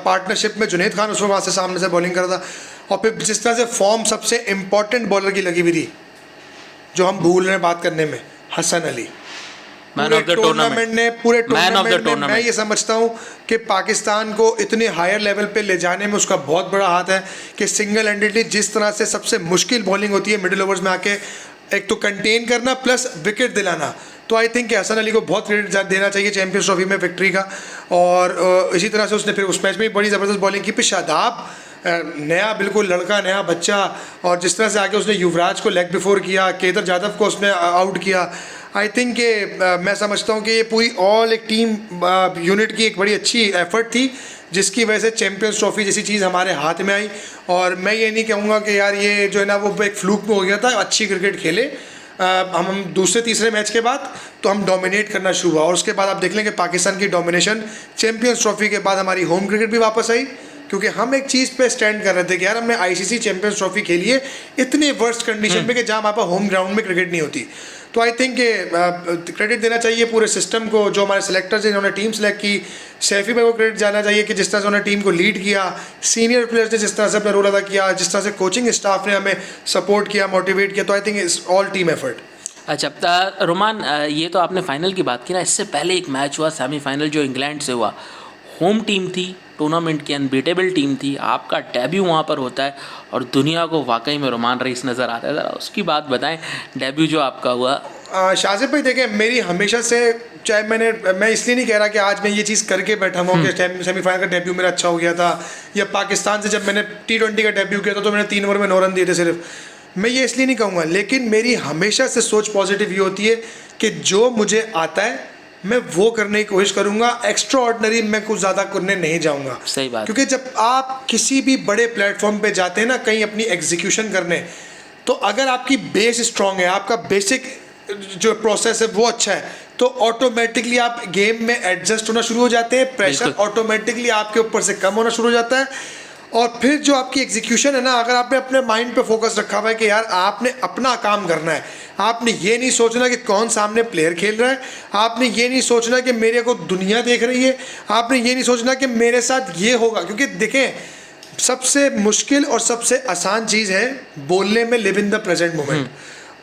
पार्टनरशिप में जुनैद खान उसको वहाँ से सामने से बॉलिंग कर रहा था, और फिर जिस तरह से फॉर्म सबसे इम्पोर्टेंट बॉलर की लगी हुई थी जो हम भूल रहे हैं बात करने में, हसन अली। पूरे टूर्नामेंट में मैं ये समझता हूँ कि पाकिस्तान को इतने हायर लेवल पे ले जाने में उसका बहुत बड़ा हाथ है कि सिंगल हैंडेडली जिस तरह से सबसे मुश्किल बॉलिंग होती है मिडिल ओवर्स में आके एक तो कंटेन करना प्लस विकेट दिलाना, तो आई थिंक कि हसन अली को बहुत क्रेडिट देना चाहिए चैंपियंस ट्रॉफी में विक्ट्री का। और इसी तरह से उसने फिर उस मैच में भी बड़ी ज़बरदस्त बॉलिंग की। फिर शादाब नया बिल्कुल लड़का, नया बच्चा, और जिस तरह से आगे उसने युवराज को लेग बिफोर किया, केदार जाधव को उसने आउट किया, आई थिंक कि मैं समझता हूँ कि ये पूरी ऑल एक टीम यूनिट की एक बड़ी अच्छी एफर्ट थी जिसकी वजह से चैंपियंस ट्रॉफी जैसी चीज़ हमारे हाथ में आई। और मैं ये नहीं कहूँगा कि यार ये जो है ना वो एक फ्लूक में हो गया था, अच्छी क्रिकेट खेले हम दूसरे तीसरे मैच के बाद तो हम डोमिनेट करना शुरू हुआ, और उसके बाद आप देख लें कि पाकिस्तान की डोमिनेशन चैंपियंस ट्रॉफी के बाद हमारी होम क्रिकेट भी वापस आई, क्योंकि हम एक चीज़ पे स्टैंड कर रहे थे कि यार हमने आईसीसी चैंपियंस ट्रॉफी खेली है इतने वर्स्ट कंडीशन में कि जहाँ हमारे पास होम ग्राउंड में क्रिकेट नहीं होती। तो आई थिंक क्रेडिट देना चाहिए पूरे सिस्टम को, जो हमारे सेलेक्टर्स हैं जिन्होंने टीम सेलेक्ट की। सैफी भाई को क्रेडिट जाना चाहिए कि जिस तरह से उन्होंने टीम को लीड किया, सीनियर प्लेयर्स ने जिस तरह से अपना रोल अदा किया, जिस तरह से कोचिंग स्टाफ ने हमें सपोर्ट किया, मोटिवेट किया, तो I think it's all team effort. अच्छा रोमान, ये तो आपने फाइनल की बात की ना, इससे पहले एक मैच हुआ सेमीफाइनल जो इंग्लैंड से हुआ, होम टीम थी, टूर्नामेंट की अनबीटेबल टीम थी, आपका डेब्यू वहाँ पर होता है और दुनिया को वाकई में रोमान रईस नज़र आता है। ज़रा उसकी बात बताएं, डेब्यू जो आपका हुआ। शाजिब भाई देखें, मेरी हमेशा से, चाहे मैं इसलिए नहीं कह रहा कि आज मैं ये चीज़ करके बैठा हूँ कि सेमीफाइनल का डेब्यू मेरा अच्छा हो गया था, या पाकिस्तान से जब मैंने T20 का डेब्यू किया था तो मैंने 3 ओवर में 9 रन दिए थे सिर्फ, मैं ये इसलिए नहीं कहूँगा, लेकिन मेरी हमेशा से सोच पॉजिटिव ये होती है कि जो मुझे आता है मैं वो करने की कोशिश करूँगा, एक्स्ट्रा ऑर्डिनरी मैं कुछ ज़्यादा करने नहीं जाऊँगा। सही बात। क्योंकि जब आप किसी भी बड़े प्लेटफॉर्म पे जाते हैं ना कहीं अपनी एग्जीक्यूशन करने, तो अगर आपकी बेस स्ट्रांग है, आपका बेसिक जो प्रोसेस है वो अच्छा है, तो ऑटोमेटिकली आप गेम में एडजस्ट होना शुरू हो जाते हैं, प्रेशर ऑटोमेटिकली आपके ऊपर से कम होना शुरू हो जाता है। और फिर जो आपकी एग्जीक्यूशन है ना, अगर आपने अपने माइंड पे फोकस रखा हुआ है कि यार आपने अपना काम करना है, आपने ये नहीं सोचना कि कौन सामने प्लेयर खेल रहा है, आपने ये नहीं सोचना कि मेरे को दुनिया देख रही है, आपने ये नहीं सोचना कि मेरे साथ ये होगा, क्योंकि देखें सबसे मुश्किल और सबसे आसान चीज़ है बोलने में live in the present moment.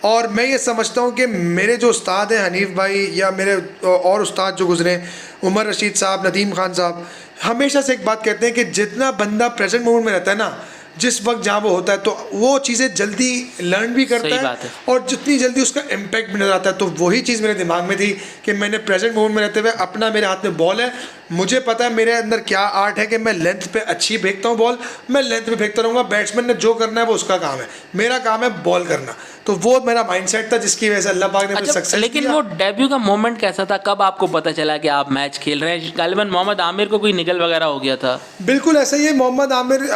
और मैं ये समझता हूँ कि मेरे जो उस्ताद हैं हनीफ भाई, या मेरे और उस्ताद जो गुजरे, उमर रशीद साहब, नदीम खान साहब, हमेशा से एक बात कहते हैं कि जितना बंदा प्रेजेंट मोमेंट में रहता है ना, जिस वक्त जहाँ वो होता है तो वो चीज़ें जल्दी लर्न भी करता है और जितनी जल्दी उसका इम्पैक्ट भी नजर आता है। तो वही चीज़ मेरे दिमाग में थी कि मैंने प्रेजेंट मोमेंट में रहते हुए अपना, मेरे हाथ में बॉल है, मुझे पता है मेरे अंदर क्या आर्ट है कि मैं लेंथ पे अच्छी फेंकता हूँ बॉल, मैं लेंथ पे फेंकता रहूँगा। बैट्समैन ने जो करना है वो उसका काम है, मेरा काम है बॉल करना। तो वो मेरा माइंडसेट था जिसकी वजह से अल्लाह पाक ने मुझे सक्सेस। लेकिन वो डेब्यू का मोमेंट कैसा था, कब आपको पता चला कि आप मैच खेल रहे हैं? गालिबन मोहम्मद आमिर को कोई निगल वगैरह हो गया था? बिल्कुल ऐसा ही है, मोहम्मद आमिर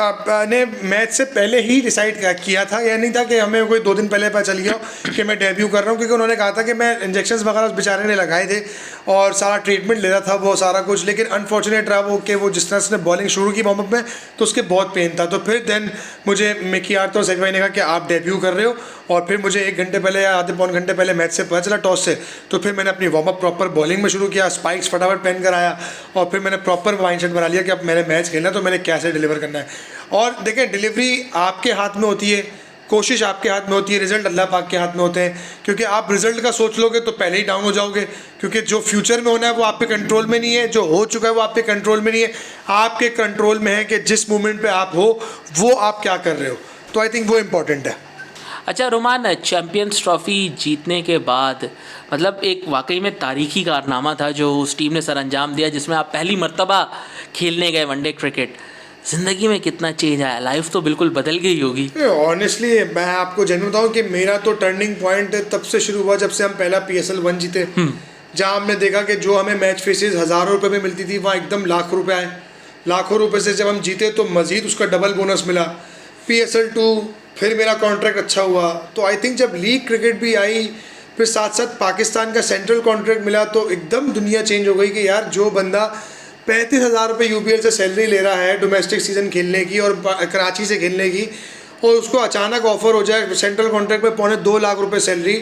ने मैच से पहले ही डिसाइड किया था, यह नहीं था कि हमें कोई 2 दिन पहले पता चल गया कि मैं डेब्यू कर रहा हूँ, क्योंकि उन्होंने कहा था कि मैं इंजेक्शंस वगैरह उस बेचारे ने लगाए थे और सारा ट्रीटमेंट ले रहा था वो सारा कुछ। लेकिन अनफॉर्चुनेट रहा वो कि वो जिस तरह से बॉलिंग शुरू की मोहम्मद में तो उसके बहुत पेन था। तो फिर देन मुझे मिकी आर्थ और सैफी भाई ने कहा कि आप डेब्यू कर रहे हो, और फिर मुझे 1 घंटे पहले या आधे पौन घंटे पहले मैच से पता चला टॉस से। तो फिर मैंने अपनी वार्म अप प्रॉपर बॉलिंग में शुरू किया, स्पाइक्स फटाफट पहन कर आया, और फिर मैंने प्रॉपर माइंडसेट बना लिया कि अब मैंने मैच खेलना है तो मैंने कैसे डिलीवर करना है। और देखें, डिलीवरी आपके हाथ में होती है, कोशिश आपके हाथ में होती है, रिजल्ट अल्लाह पाक के हाथ में होते हैं। क्योंकि आप रिजल्ट का सोच लोगे तो पहले ही डाउन हो जाओगे, क्योंकि जो फ्यूचर में होना है वो आपके कंट्रोल में नहीं है, जो हो चुका है वो आपके कंट्रोल में नहीं है। आपके कंट्रोल में है कि जिस मोमेंट पे आप हो वो आप क्या कर रहे हो। तो आई थिंक वो इम्पॉर्टेंट है। अच्छा रोमान, चैम्पियंस ट्रॉफ़ी जीतने के बाद मतलब एक वाकई में तारीखी कारनामा था जो उस टीम ने सर अंजाम दिया, जिसमें आप पहली मर्तबा खेलने गए वनडे क्रिकेट। ज़िंदगी में कितना चेंज आया, लाइफ तो बिल्कुल बदल गई होगी। ऑनेस्टली मैं आपको जरूर बताऊँ कि मेरा तो टर्निंग पॉइंट तब से शुरू हुआ जब से हम पहला PSL 1 जीते, जहाँ हमने देखा कि जो हमें मैच फीसेस हज़ारों रुपये में मिलती थी वहाँ एकदम लाखों रुपये आए। लाखों रुपये से जब हम जीते तो मज़ीद उसका डबल बोनस मिला। PSL 2 फिर मेरा कॉन्ट्रैक्ट अच्छा हुआ। तो आई थिंक जब लीग क्रिकेट भी आई, फिर साथ साथ पाकिस्तान का सेंट्रल कॉन्ट्रैक्ट मिला, तो एकदम दुनिया चेंज हो गई कि यार जो बंदा 35,000 रुपये UPL से सैलरी ले रहा है डोमेस्टिक सीज़न खेलने की और कराची से खेलने की, और उसको अचानक ऑफर हो जाए सेंट्रल कॉन्ट्रैक्ट में 2.25 लाख रुपये सैलरी,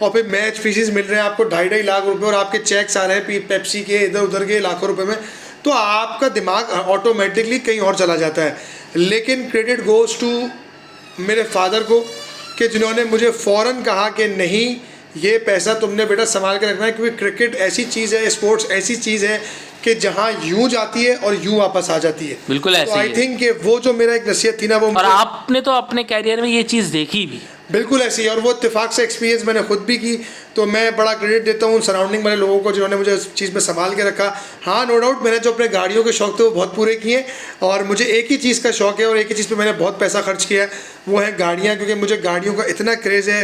और फिर मैच फीसिस मिल रहे हैं आपको 2.5 लाख रुपए और आपके चेक्स आ रहे हैं पेप्सी के इधर उधर के लाखों रुपए में, तो आपका दिमाग ऑटोमेटिकली कहीं और चला जाता है। लेकिन क्रेडिट गोज़ टू मेरे फादर को कि जिन्होंने मुझे फ़ौरन कहा कि नहीं, ये पैसा तुमने बेटा संभाल के रखना है, क्योंकि क्रिकेट ऐसी चीज़ है, स्पोर्ट्स ऐसी चीज़ है कि जहाँ यूँ जाती है और यूँ वापस आ जाती है। बिल्कुल ऐसे ही आई थिंक कि वो जो मेरा एक नसीहत थी ना, वो और आपने तो अपने कैरियर में ये चीज़ देखी भी। बिल्कुल ऐसी है, और वो इत्तेफाक से एक्सपीरियंस मैंने खुद भी की, तो मैं बड़ा क्रेडिट देता हूँ सराउंडिंग वाले लोगों को जिन्होंने मुझे उस चीज़ में संभाल के रखा। हाँ, नो डाउट मैंने जो अपने गाड़ियों के शौक थे वो बहुत पूरे किए, और मुझे एक ही चीज़ का शौक है और एक ही चीज़ पे मैंने बहुत पैसा खर्च किया है, वो है गाड़ियाँ, क्योंकि मुझे गाड़ियों का इतना क्रेज़ है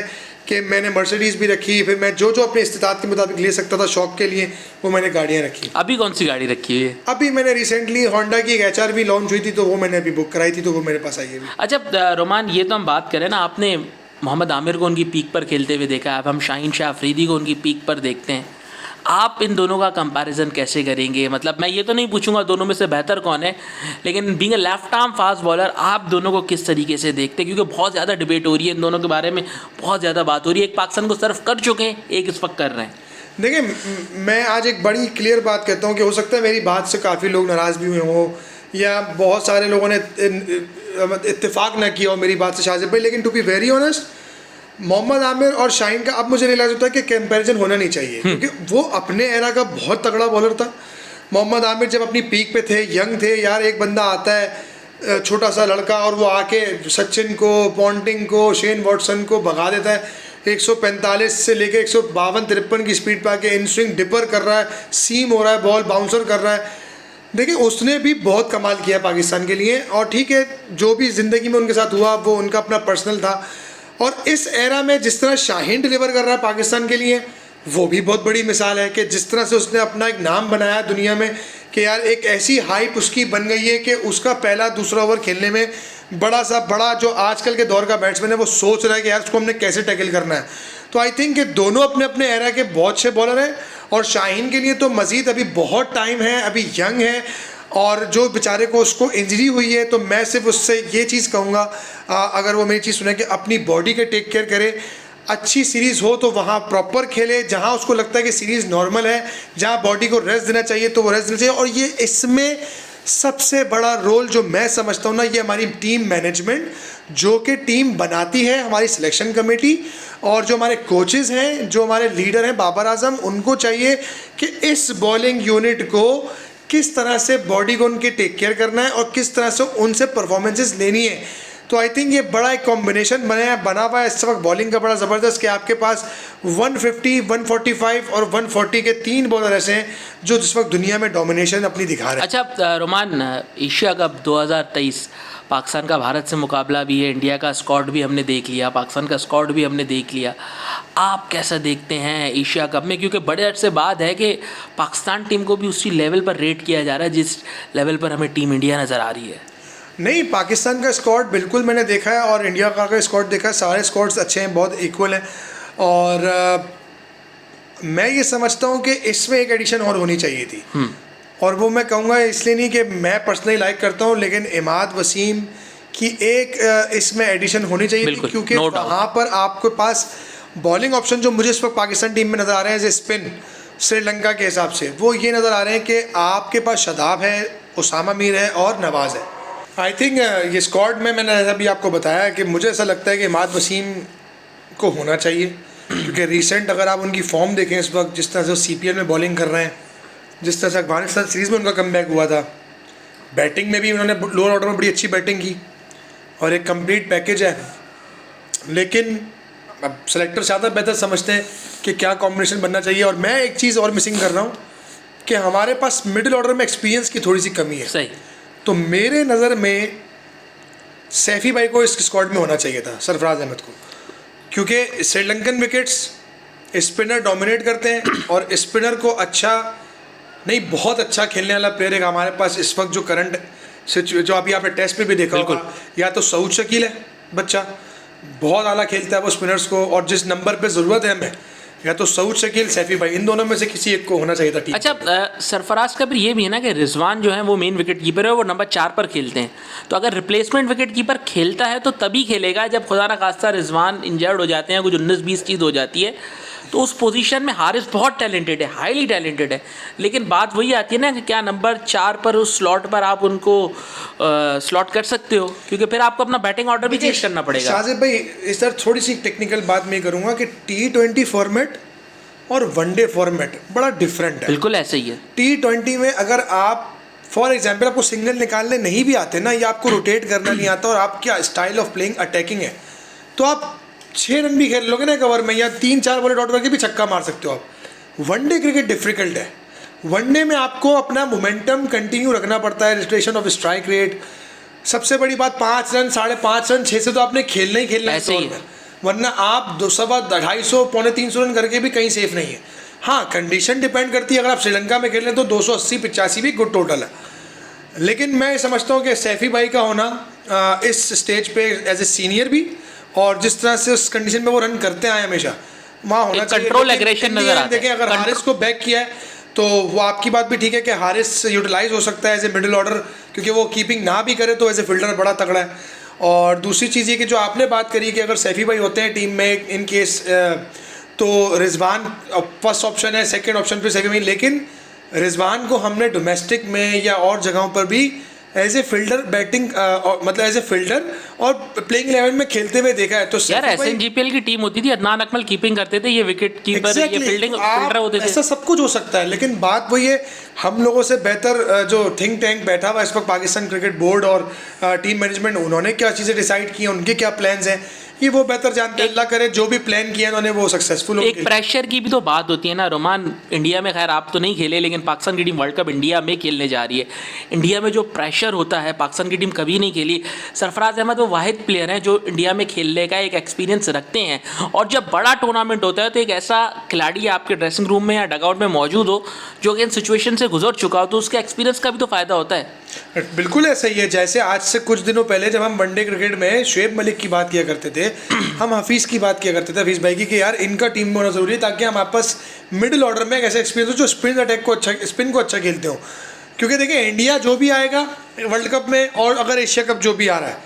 कि मैंने मर्सिडीज़ भी रखी, फिर मैं जो अपने इस्तिताद के मुताबिक ले सकता था शौक के लिए, वो मैंने गाड़ियाँ रखी। अभी कौन सी गाड़ी रखी हुई है? अभी मैंने रिसेंटली होंडा की एक HRV लॉन्च हुई थी, तो वो मैंने अभी बुक कराई थी, तो वो मेरे पास आई है अभी। अच्छा रोमान, ये तो हम बात करें ना, आपने मोहम्मद आमिर को उनकी पीक पर खेलते हुए देखा है, अब हम शाहीन शाह अफरीदी को उनकी पीक पर देखते हैं। आप इन दोनों का कंपैरिजन कैसे करेंगे? मतलब मैं ये तो नहीं पूछूंगा दोनों में से बेहतर कौन है, लेकिन being a left arm fast bowler आप दोनों को किस तरीके से देखते हैं? क्योंकि बहुत ज़्यादा डिबेट हो रही है इन दोनों के बारे में, बहुत ज़्यादा बात हो रही है। एक पाकिस्तान को सर्व कर चुके हैं, एक इस वक्त कर रहे हैं। देखिए, मैं आज एक बड़ी क्लियर बात कहता हूँ कि हो सकता है मेरी बात से काफ़ी लोग नाराज़ भी हुए हों, या बहुत सारे लोगों ने इत्तेफाक ना किया हो मेरी बात से शाजिब भाई, लेकिन to be very honest, Mohammad Amir और शाहीन का अब मुझे रियलाइज़ होता है कि कंपैरिजन होना नहीं चाहिए, क्योंकि वो अपने एरा का बहुत तगड़ा बॉलर था। मोहम्मद आमिर जब अपनी पीक पे थे, यंग थे यार, एक बंदा आता है छोटा सा लड़का और वो आके सचिन को, पॉन्टिंग को, शेन वॉटसन को भगा देता है, 145 से लेके 152-53 की स्पीड पे आके इन स्विंग डिपर कर रहा है, सीम हो रहा है, बॉल बाउंसर कर रहा है। देखिए, उसने भी बहुत कमाल किया पाकिस्तान के लिए, और ठीक है जो भी ज़िंदगी में उनके साथ हुआ वो उनका अपना पर्सनल था। और इस एरा में जिस तरह शाहीन डिलीवर कर रहा है पाकिस्तान के लिए, वो भी बहुत बड़ी मिसाल है कि जिस तरह से उसने अपना एक नाम बनाया दुनिया में, कि यार एक ऐसी हाइप उसकी बन गई है कि उसका पहला दूसरा ओवर खेलने में बड़ा जो आजकल के दौर का बैट्समैन है वो सोच रहा है कि यार उसको हमने कैसे टैकल करना है। तो आई थिंक कि दोनों अपने अपने एरा के बहुत अच्छे बॉलर हैं, और शाहीन के लिए तो मज़ीद अभी बहुत टाइम है, अभी यंग है, और जो बेचारे को उसको इंजरी हुई है, तो मैं सिर्फ उससे ये चीज़ कहूँगा, अगर वो मेरी चीज़ सुने, कि अपनी बॉडी के टेक केयर करे, अच्छी सीरीज़ हो तो वहाँ प्रॉपर खेले, जहाँ उसको लगता है कि सीरीज़ नॉर्मल है, जहाँ बॉडी को रेस्ट देना चाहिए तो वो रेस्ट देना चाहिए। और ये इसमें सबसे बड़ा रोल जो मैं समझता हूँ ना, ये हमारी टीम मैनेजमेंट, जो कि टीम बनाती है, हमारी सिलेक्शन कमेटी, और जो हमारे कोचेज़ हैं, जो हमारे लीडर हैं बाबर आजम, उनको चाहिए कि इस बॉलिंग यूनिट को किस तरह से बॉडी को उनके टेक केयर करना है और किस तरह से उनसे परफॉर्मेंसेस लेनी है। तो आई थिंक ये बड़ा एक कॉम्बिनेशन बना हुआ है इस वक्त बॉलिंग का बड़ा ज़बरदस्त, कि आपके पास 150, 145 और 140 के 3 बॉलर ऐसे हैं जो जिस वक्त दुनिया में डोमिनेशन अपनी दिखा रहे हैं। अच्छा रोमान, एशिया कप 2023 पाकिस्तान का भारत से मुकाबला भी है, इंडिया का स्क्वाड भी हमने देख लिया, पाकिस्तान का स्क्वाड भी हमने देख लिया। आप कैसा देखते हैं एशिया कप में? क्योंकि बड़े अर्से बाद है कि पाकिस्तान टीम को भी उसी लेवल पर रेट किया जा रहा है जिस लेवल पर हमें टीम इंडिया नज़र आ रही है। नहीं, पाकिस्तान का स्क्वाड बिल्कुल मैंने देखा है, और इंडिया का स्क्वाड देखा है, सारे स्क्वाड्स अच्छे हैं, बहुत इक्वल हैं, और मैं ये समझता हूँ कि इसमें एक एडिशन और होनी चाहिए थी, और वो मैं कहूँगा इसलिए नहीं कि मैं पर्सनली लाइक करता हूँ, लेकिन इमाद वसीम की एक इसमें एडिशन होनी चाहिए थी, क्योंकि वहाँ पर आपके पास बॉलिंग ऑप्शन जो मुझे इस वक्त पाकिस्तान टीम में नज़र आ रहे हैं एज ए स्पिन श्रीलंका के हिसाब से, वो ये नज़र आ रहे हैं कि आपके पास शादाब है, उसामा मीर है और नवाज़ है। आई थिंक ये स्क्वाड में मैंने ऐसा भी आपको बताया कि मुझे ऐसा लगता है कि इमाद वसीम को होना चाहिए, क्योंकि रिसेंट अगर आप उनकी फॉर्म देखें इस वक्त, जिस तरह से वो CPL में बॉलिंग कर रहे हैं, जिस तरह से अफगानिस्तान सीरीज़ में उनका कमबैक हुआ था, बैटिंग में भी उन्होंने लोअर ऑर्डर में बड़ी अच्छी बैटिंग की, और एक कंप्लीट पैकेज है। लेकिन अब सेलेक्टर ज़्यादा बेहतर समझते हैं कि क्या कॉम्बिनेशन बनना चाहिए, और मैं एक चीज़ और मिसिंग कर रहा हूँ कि हमारे पास मिडिल ऑर्डर में एक्सपीरियंस की थोड़ी सी कमी है। सही। तो मेरे नज़र में सैफ़ी भाई को इस स्क्वाड में होना चाहिए था, सरफराज अहमद को, क्योंकि श्रीलंकन विकेट्स स्पिनर डोमिनेट करते हैं, और स्पिनर को अच्छा नहीं, बहुत अच्छा खेलने वाला प्लेयर है हमारे पास इस वक्त जो करंट जो अभी आपने टेस्ट में भी देखा होगा, या तो सऊद शकील है, बच्चा बहुत आला खेलता है वो स्पिनर्स को, और जिस नंबर पे ज़रूरत है हमें या तो सऊद शकील, सैफी भाई, इन दोनों में से किसी एक को होना चाहिए था टीम। अच्छा, सरफराज का फिर ये भी है ना कि रिजवान जो है वो मेन विकेट कीपर है, वो नंबर 4 पर खेलते हैं, तो अगर रिप्लेसमेंट विकेट कीपर खेलता है तो तभी खेलेगा जब खुदा ना खास्ता रिजवान इंजर्ड हो जाते हैं, कुछ 19-20 चीज़ हो जाती है, तो उस पोजीशन में हारिस बहुत टैलेंटेड है, हाईली टैलेंटेड है, लेकिन बात वही आती है ना कि क्या नंबर 4 पर उस स्लॉट पर आप उनको स्लॉट कर सकते हो, क्योंकि फिर आपको अपना बैटिंग ऑर्डर भी चेंज करना पड़ेगा। शाजिब भाई, इस तरह थोड़ी सी टेक्निकल बात मैं करूँगा कि T20 फॉर्मेट और वनडे फॉर्मेट बड़ा डिफरेंट है। बिल्कुल ऐसे ही है। T20 में अगर आप फॉर एग्जाम्पल आपको सिंगल निकालने नहीं भी आते ना, या आपको रोटेट करना नहीं आता और आपका स्टाइल ऑफ प्लेइंग अटैकिंग है, तो आप 6 रन भी खेल लोगे ना कवर में, या 3-4 बॉलें डॉट करके भी छक्का मार सकते हो आप। वनडे क्रिकेट डिफिकल्ट है। वनडे में आपको अपना मोमेंटम कंटिन्यू रखना पड़ता है, रिस्ट्रेशन ऑफ स्ट्राइक रेट, सबसे बड़ी बात 5 रन, 5.5 रन, 6 से तो आपने खेलना ही खेलना है, वरना आप 200-250, 350 रन करके भी कहीं सेफ नहीं है। हाँ, कंडीशन डिपेंड करती है, अगर आप श्रीलंका में खेल रहे हैं तो 280-85 भी गुड टोटल है, लेकिन मैं समझता हूँ कि सैफी भाई का होना इस स्टेज पे एज ए सीनियर भी, और जिस तरह से उस कंडीशन में वो रन करते आए हमेशा, वहाँ होना चाहिए। कंट्रोल एग्रेशन नजर आता है। देखें, अगर हारिस को बैक किया है तो वो आपकी बात भी ठीक है कि हारिस यूटिलाइज हो सकता है एज ए मिडिल ऑर्डर, क्योंकि वो कीपिंग ना भी करे तो एज ए फील्डर बड़ा तगड़ा है। और दूसरी चीज़ ये कि जो आपने बात करी कि अगर सैफी भाई होते हैं टीम में इन केस, तो रिजवान फर्स्ट ऑप्शन है, सेकंड ऑप्शन पे सैफी भाई, लेकिन रिजवान को हमने डोमेस्टिक में या और जगहों पर भी एज ए फील्डर बैटिंग मतलब एज ए फील्डर और प्लेइंग 11 में खेलते हुए देखा है। तो यार SNGPL की टीम होती थी, अदनान अकमल कीपिंग करते थे, ये विकेट कीपर, ये फील्डिंग फील्डर होते थे। ऐसा सब कुछ हो सकता है, लेकिन बात वही है, हम लोगों से बेहतर जो थिंक टैंक बैठा हुआ इस वक्त पाकिस्तान क्रिकेट बोर्ड और टीम मैनेजमेंट, उन्होंने क्या चीज़ें डिसाइड की हैं, उनके क्या प्लान्स हैं, ये वो बेहतर जानते हैं। अल्लाह करे जो भी प्लान किया उन्होंने वो सक्सेसफुल हो। एक प्रेशर की भी तो बात होती है ना रोमान, इंडिया में खैर आप तो नहीं खेले, लेकिन पाकिस्तान की टीम वर्ल्ड कप इंडिया में खेलने जा रही है। इंडिया में जो प्रेशर होता है, पाकिस्तान की टीम कभी नहीं खेली। सरफराज अहमद वो वाहिद प्लेयर हैं जो इंडिया में खेलने का एक एक्सपीरियंस रखते हैं, और जब बड़ा टूर्नामेंट होता है तो एक ऐसा खिलाड़ी आपके ड्रेसिंग रूम में या डगआउट में मौजूद हो जो कि इन सिचुएशन से गुजर चुका हो, तो उसके एक्सपीरियंस का भी तो फ़ायदा होता है। बिल्कुल ऐसा ही है। जैसे आज से कुछ दिनों पहले जब हम वनडे क्रिकेट में शुएब मलिक की बात किया करते थे, हम हफीज़ की बात किया करते थे, हफीज़ भाई की, कि यार इनका टीम में होना ज़रूरी है ताकि हम आपस मिडिल ऑर्डर में एक ऐसा एक्सपीरियंस हो जो स्पिन को अच्छा खेलते हो। क्योंकि देखिए, इंडिया जो भी आएगा वर्ल्ड कप में और अगर एशिया कप जो भी आ रहा है,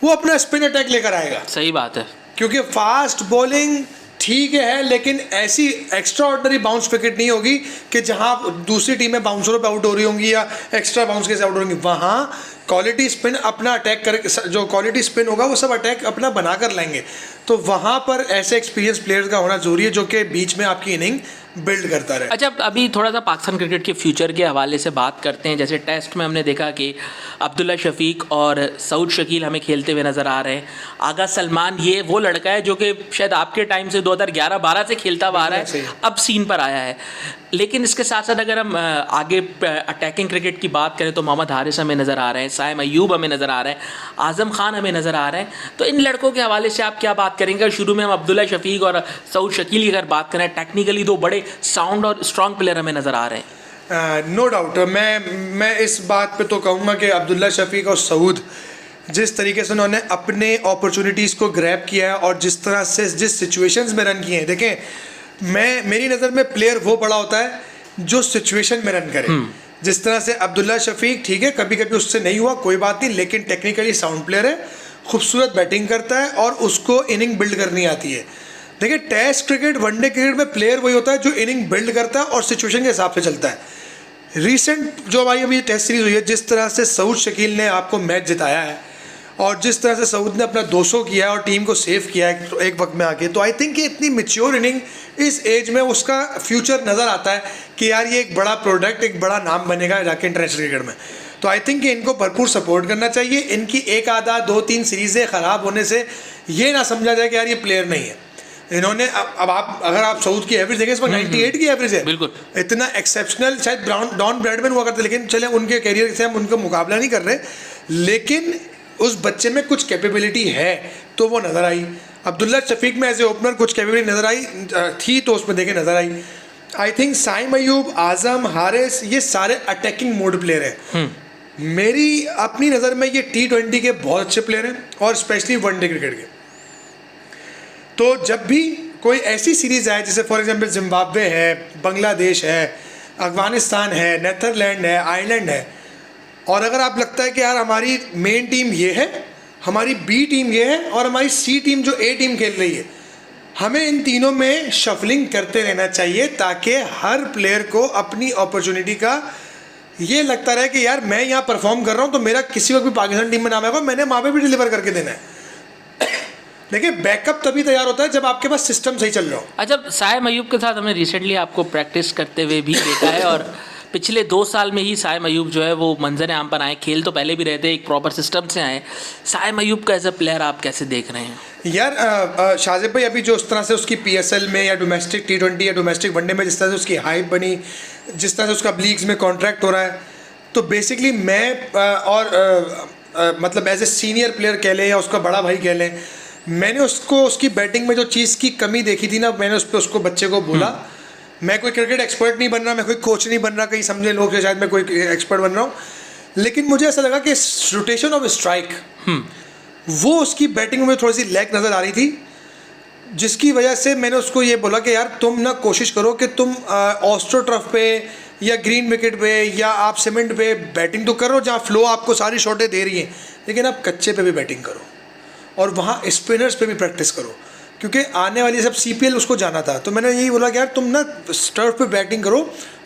वो अपना स्पिन अटैक लेकर आएगा। सही बात है, क्योंकि फास्ट बॉलिंग ठीक है, लेकिन ऐसी एक्स्ट्रा ऑर्डनरी बाउंस विकेट नहीं होगी कि जहां दूसरी टीमें बाउंसरों पे आउट हो रही होंगी या एक्स्ट्रा बाउंस के से आउट होंगी। वहाँ क्वालिटी स्पिन अपना अटैक कर, जो क्वालिटी स्पिन होगा वो सब अटैक अपना बना कर लाएंगे। तो वहाँ पर ऐसे एक्सपीरियंस प्लेयर्स का होना ज़रूरी है जो कि बीच में आपकी इनिंग बिल्ड करता रहे। अच्छा, अभी थोड़ा सा पाकिस्तान क्रिकेट के फ्यूचर के हवाले से बात करते हैं। जैसे टेस्ट में हमने देखा कि अब्दुल्ला शफीक और सऊद शकील हमें खेलते हुए नज़र आ रहे हैं। आगा सलमान ये वो लड़का है जो कि शायद आपके टाइम से 2011-12 से खेलता हुआ आ रहा है, अब सीन पर आया है। लेकिन इसके साथ साथ अगर हम आगे अटैकिंग क्रिकेट की बात करें तो मोहम्मद हारिस हमें नज़र आ रहे हैं, साइम अयूब हमें नज़र आ रहे हैं, आज़म खान हमें नज़र आ रहे हैं। तो इन लड़कों के हवाले से आप क्या बात करेंगे? शुरू में हम अब्दुल्ला शफीक और सऊद शकील की अगर बात करें, टेक्निकली दो बड़े साउंड और स्ट्रॉन्ग प्लेयर हमें नज़र आ रहे हैं। नो डाउट, मैं इस बात पे तो कहूँगा कि अब्दुल्ला शफीक और सऊद जिस तरीके से उन्होंने अपने अपॉर्चुनिटीज़ को ग्रैब किया है और जिस तरह से जिस सिचुएशंस में रन किए हैं, देखें, मेरी नज़र में प्लेयर वो बड़ा होता है जो सिचुएशन में रन करे। जिस तरह से अब्दुल्ला शफीक, ठीक है, कभी कभी उससे नहीं हुआ, कोई बात नहीं, लेकिन टेक्निकली साउंड प्लेयर है, खूबसूरत बैटिंग करता है और उसको इनिंग बिल्ड करनी आती है। देखिए, टेस्ट क्रिकेट, वनडे क्रिकेट में प्लेयर वही होता है जो इनिंग बिल्ड करता है और सिचुएशन के हिसाब से चलता है। रीसेंट जो हमारी अभी टेस्ट सीरीज़ हुई है, जिस तरह से सऊद शकील ने आपको मैच जिताया है और जिस तरह से सऊद ने अपना 200 किया और टीम को सेव किया है एक वक्त में आके, तो आई थिंक कि इतनी मैच्योर इनिंग इस एज में उसका फ्यूचर नज़र आता है कि यार ये एक बड़ा प्रोडक्ट, एक बड़ा नाम बनेगा जाके इंटरनेशनल क्रिकेट में। तो आई थिंक कि इनको भरपूर सपोर्ट करना चाहिए। इनकी एक आधा 2-3 सीरीज़ें ख़राब होने से ये ना समझा जाए कि यार ये प्लेयर नहीं है। इन्होंने अब आप अगर आप सऊद की एवरेज देखें, इसमें 98 की एवरेज है, बिल्कुल इतना एक्सेप्शनल शायद डॉन ब्रैडमैन हुआ करते, लेकिन चले उनके कैरियर से हम उनका मुकाबला नहीं कर रहे, लेकिन उस बच्चे में कुछ कैपेबिलिटी है तो वो नज़र आई। अब्दुल्ला शफीक में एज ए ओपनर कुछ कैपेबिलिटी नज़र आई थी तो उसमें देखे नज़र आई। आई थिंक साइम अयूब, आज़म, हारिस, ये सारे अटैकिंग मोड प्लेयर हैं। मेरी अपनी नज़र में ये T20 के बहुत अच्छे प्लेयर हैं और स्पेशली वनडे क्रिकेट के। तो जब भी कोई ऐसी सीरीज़ आए जैसे फॉर एग्जांपल जिम्बाब्वे है, बांग्लादेश है, अफगानिस्तान है, नेदरलैंड है, आयरलैंड है, और अगर आप लगता है कि यार हमारी मेन टीम ये है, हमारी बी टीम ये है और हमारी सी टीम जो ए टीम खेल रही है, हमें इन तीनों में शफलिंग करते रहना चाहिए ताकि हर प्लेयर को अपनी अपॉर्चुनिटी का ये लगता रहे कि यार मैं यहाँ परफॉर्म कर रहा हूँ तो मेरा किसी वक्त भी पाकिस्तान टीम में नाम आएगा, मैंने वहाँ पे भी डिलीवर करके देना है। देखिए बैकअप तभी तैयार होता है जब आपके पास सिस्टम सही चल रहा हो। अच्छा, साइम अयूब के साथ हमने रिसेंटली आपको प्रैक्टिस करते हुए भी देखा है और पिछले 2 साल में ही साइम अयूब जो है वो मंजर आम पर आए। खेल तो पहले भी रहते, एक प्रॉपर सिस्टम से आए। साइम अयूब का एज अ प्लेयर आप कैसे देख रहे हैं? यार शाजिब भाई, अभी जो उस तरह से उसकी PSL में या डोमेस्टिक T20 या डोमेस्टिक वनडे में जिस तरह से उसकी हाइप बनी, जिस तरह से उसका लीग्स में कॉन्ट्रैक्ट हो रहा है, तो बेसिकली मैं मतलब एज ए सीनियर प्लेयर कह लें या उसका बड़ा भाई कह लें, मैंने उसको उसकी बैटिंग में जो चीज़ की कमी देखी थी ना, मैंने उस पर उसको बच्चे को बोला, मैं कोई क्रिकेट एक्सपर्ट नहीं बन रहा, मैं कोई कोच नहीं बन रहा, कहीं समझे लोग कि शायद मैं कोई एक्सपर्ट बन रहा हूँ, लेकिन मुझे ऐसा लगा कि रोटेशन ऑफ स्ट्राइक वो उसकी बैटिंग में थोड़ी सी लैग नज़र आ रही थी, जिसकी वजह से मैंने उसको ये बोला कि यार तुम ना कोशिश करो कि तुम ऑस्ट्रोटर्फ पे या ग्रीन विकेट पे या आप सीमेंट पे बैटिंग तो करो जहाँ फ्लो आपको सारी शॉटें दे रही हैं, लेकिन आप कच्चे पे भी बैटिंग करो और वहाँ स्पिनर्स पे भी प्रैक्टिस करो, क्योंकि आने वाली सब CPL उसको जाना था। तो मैंने यही बोला कि यार तुम ना टर्फ पे बैटिंग करो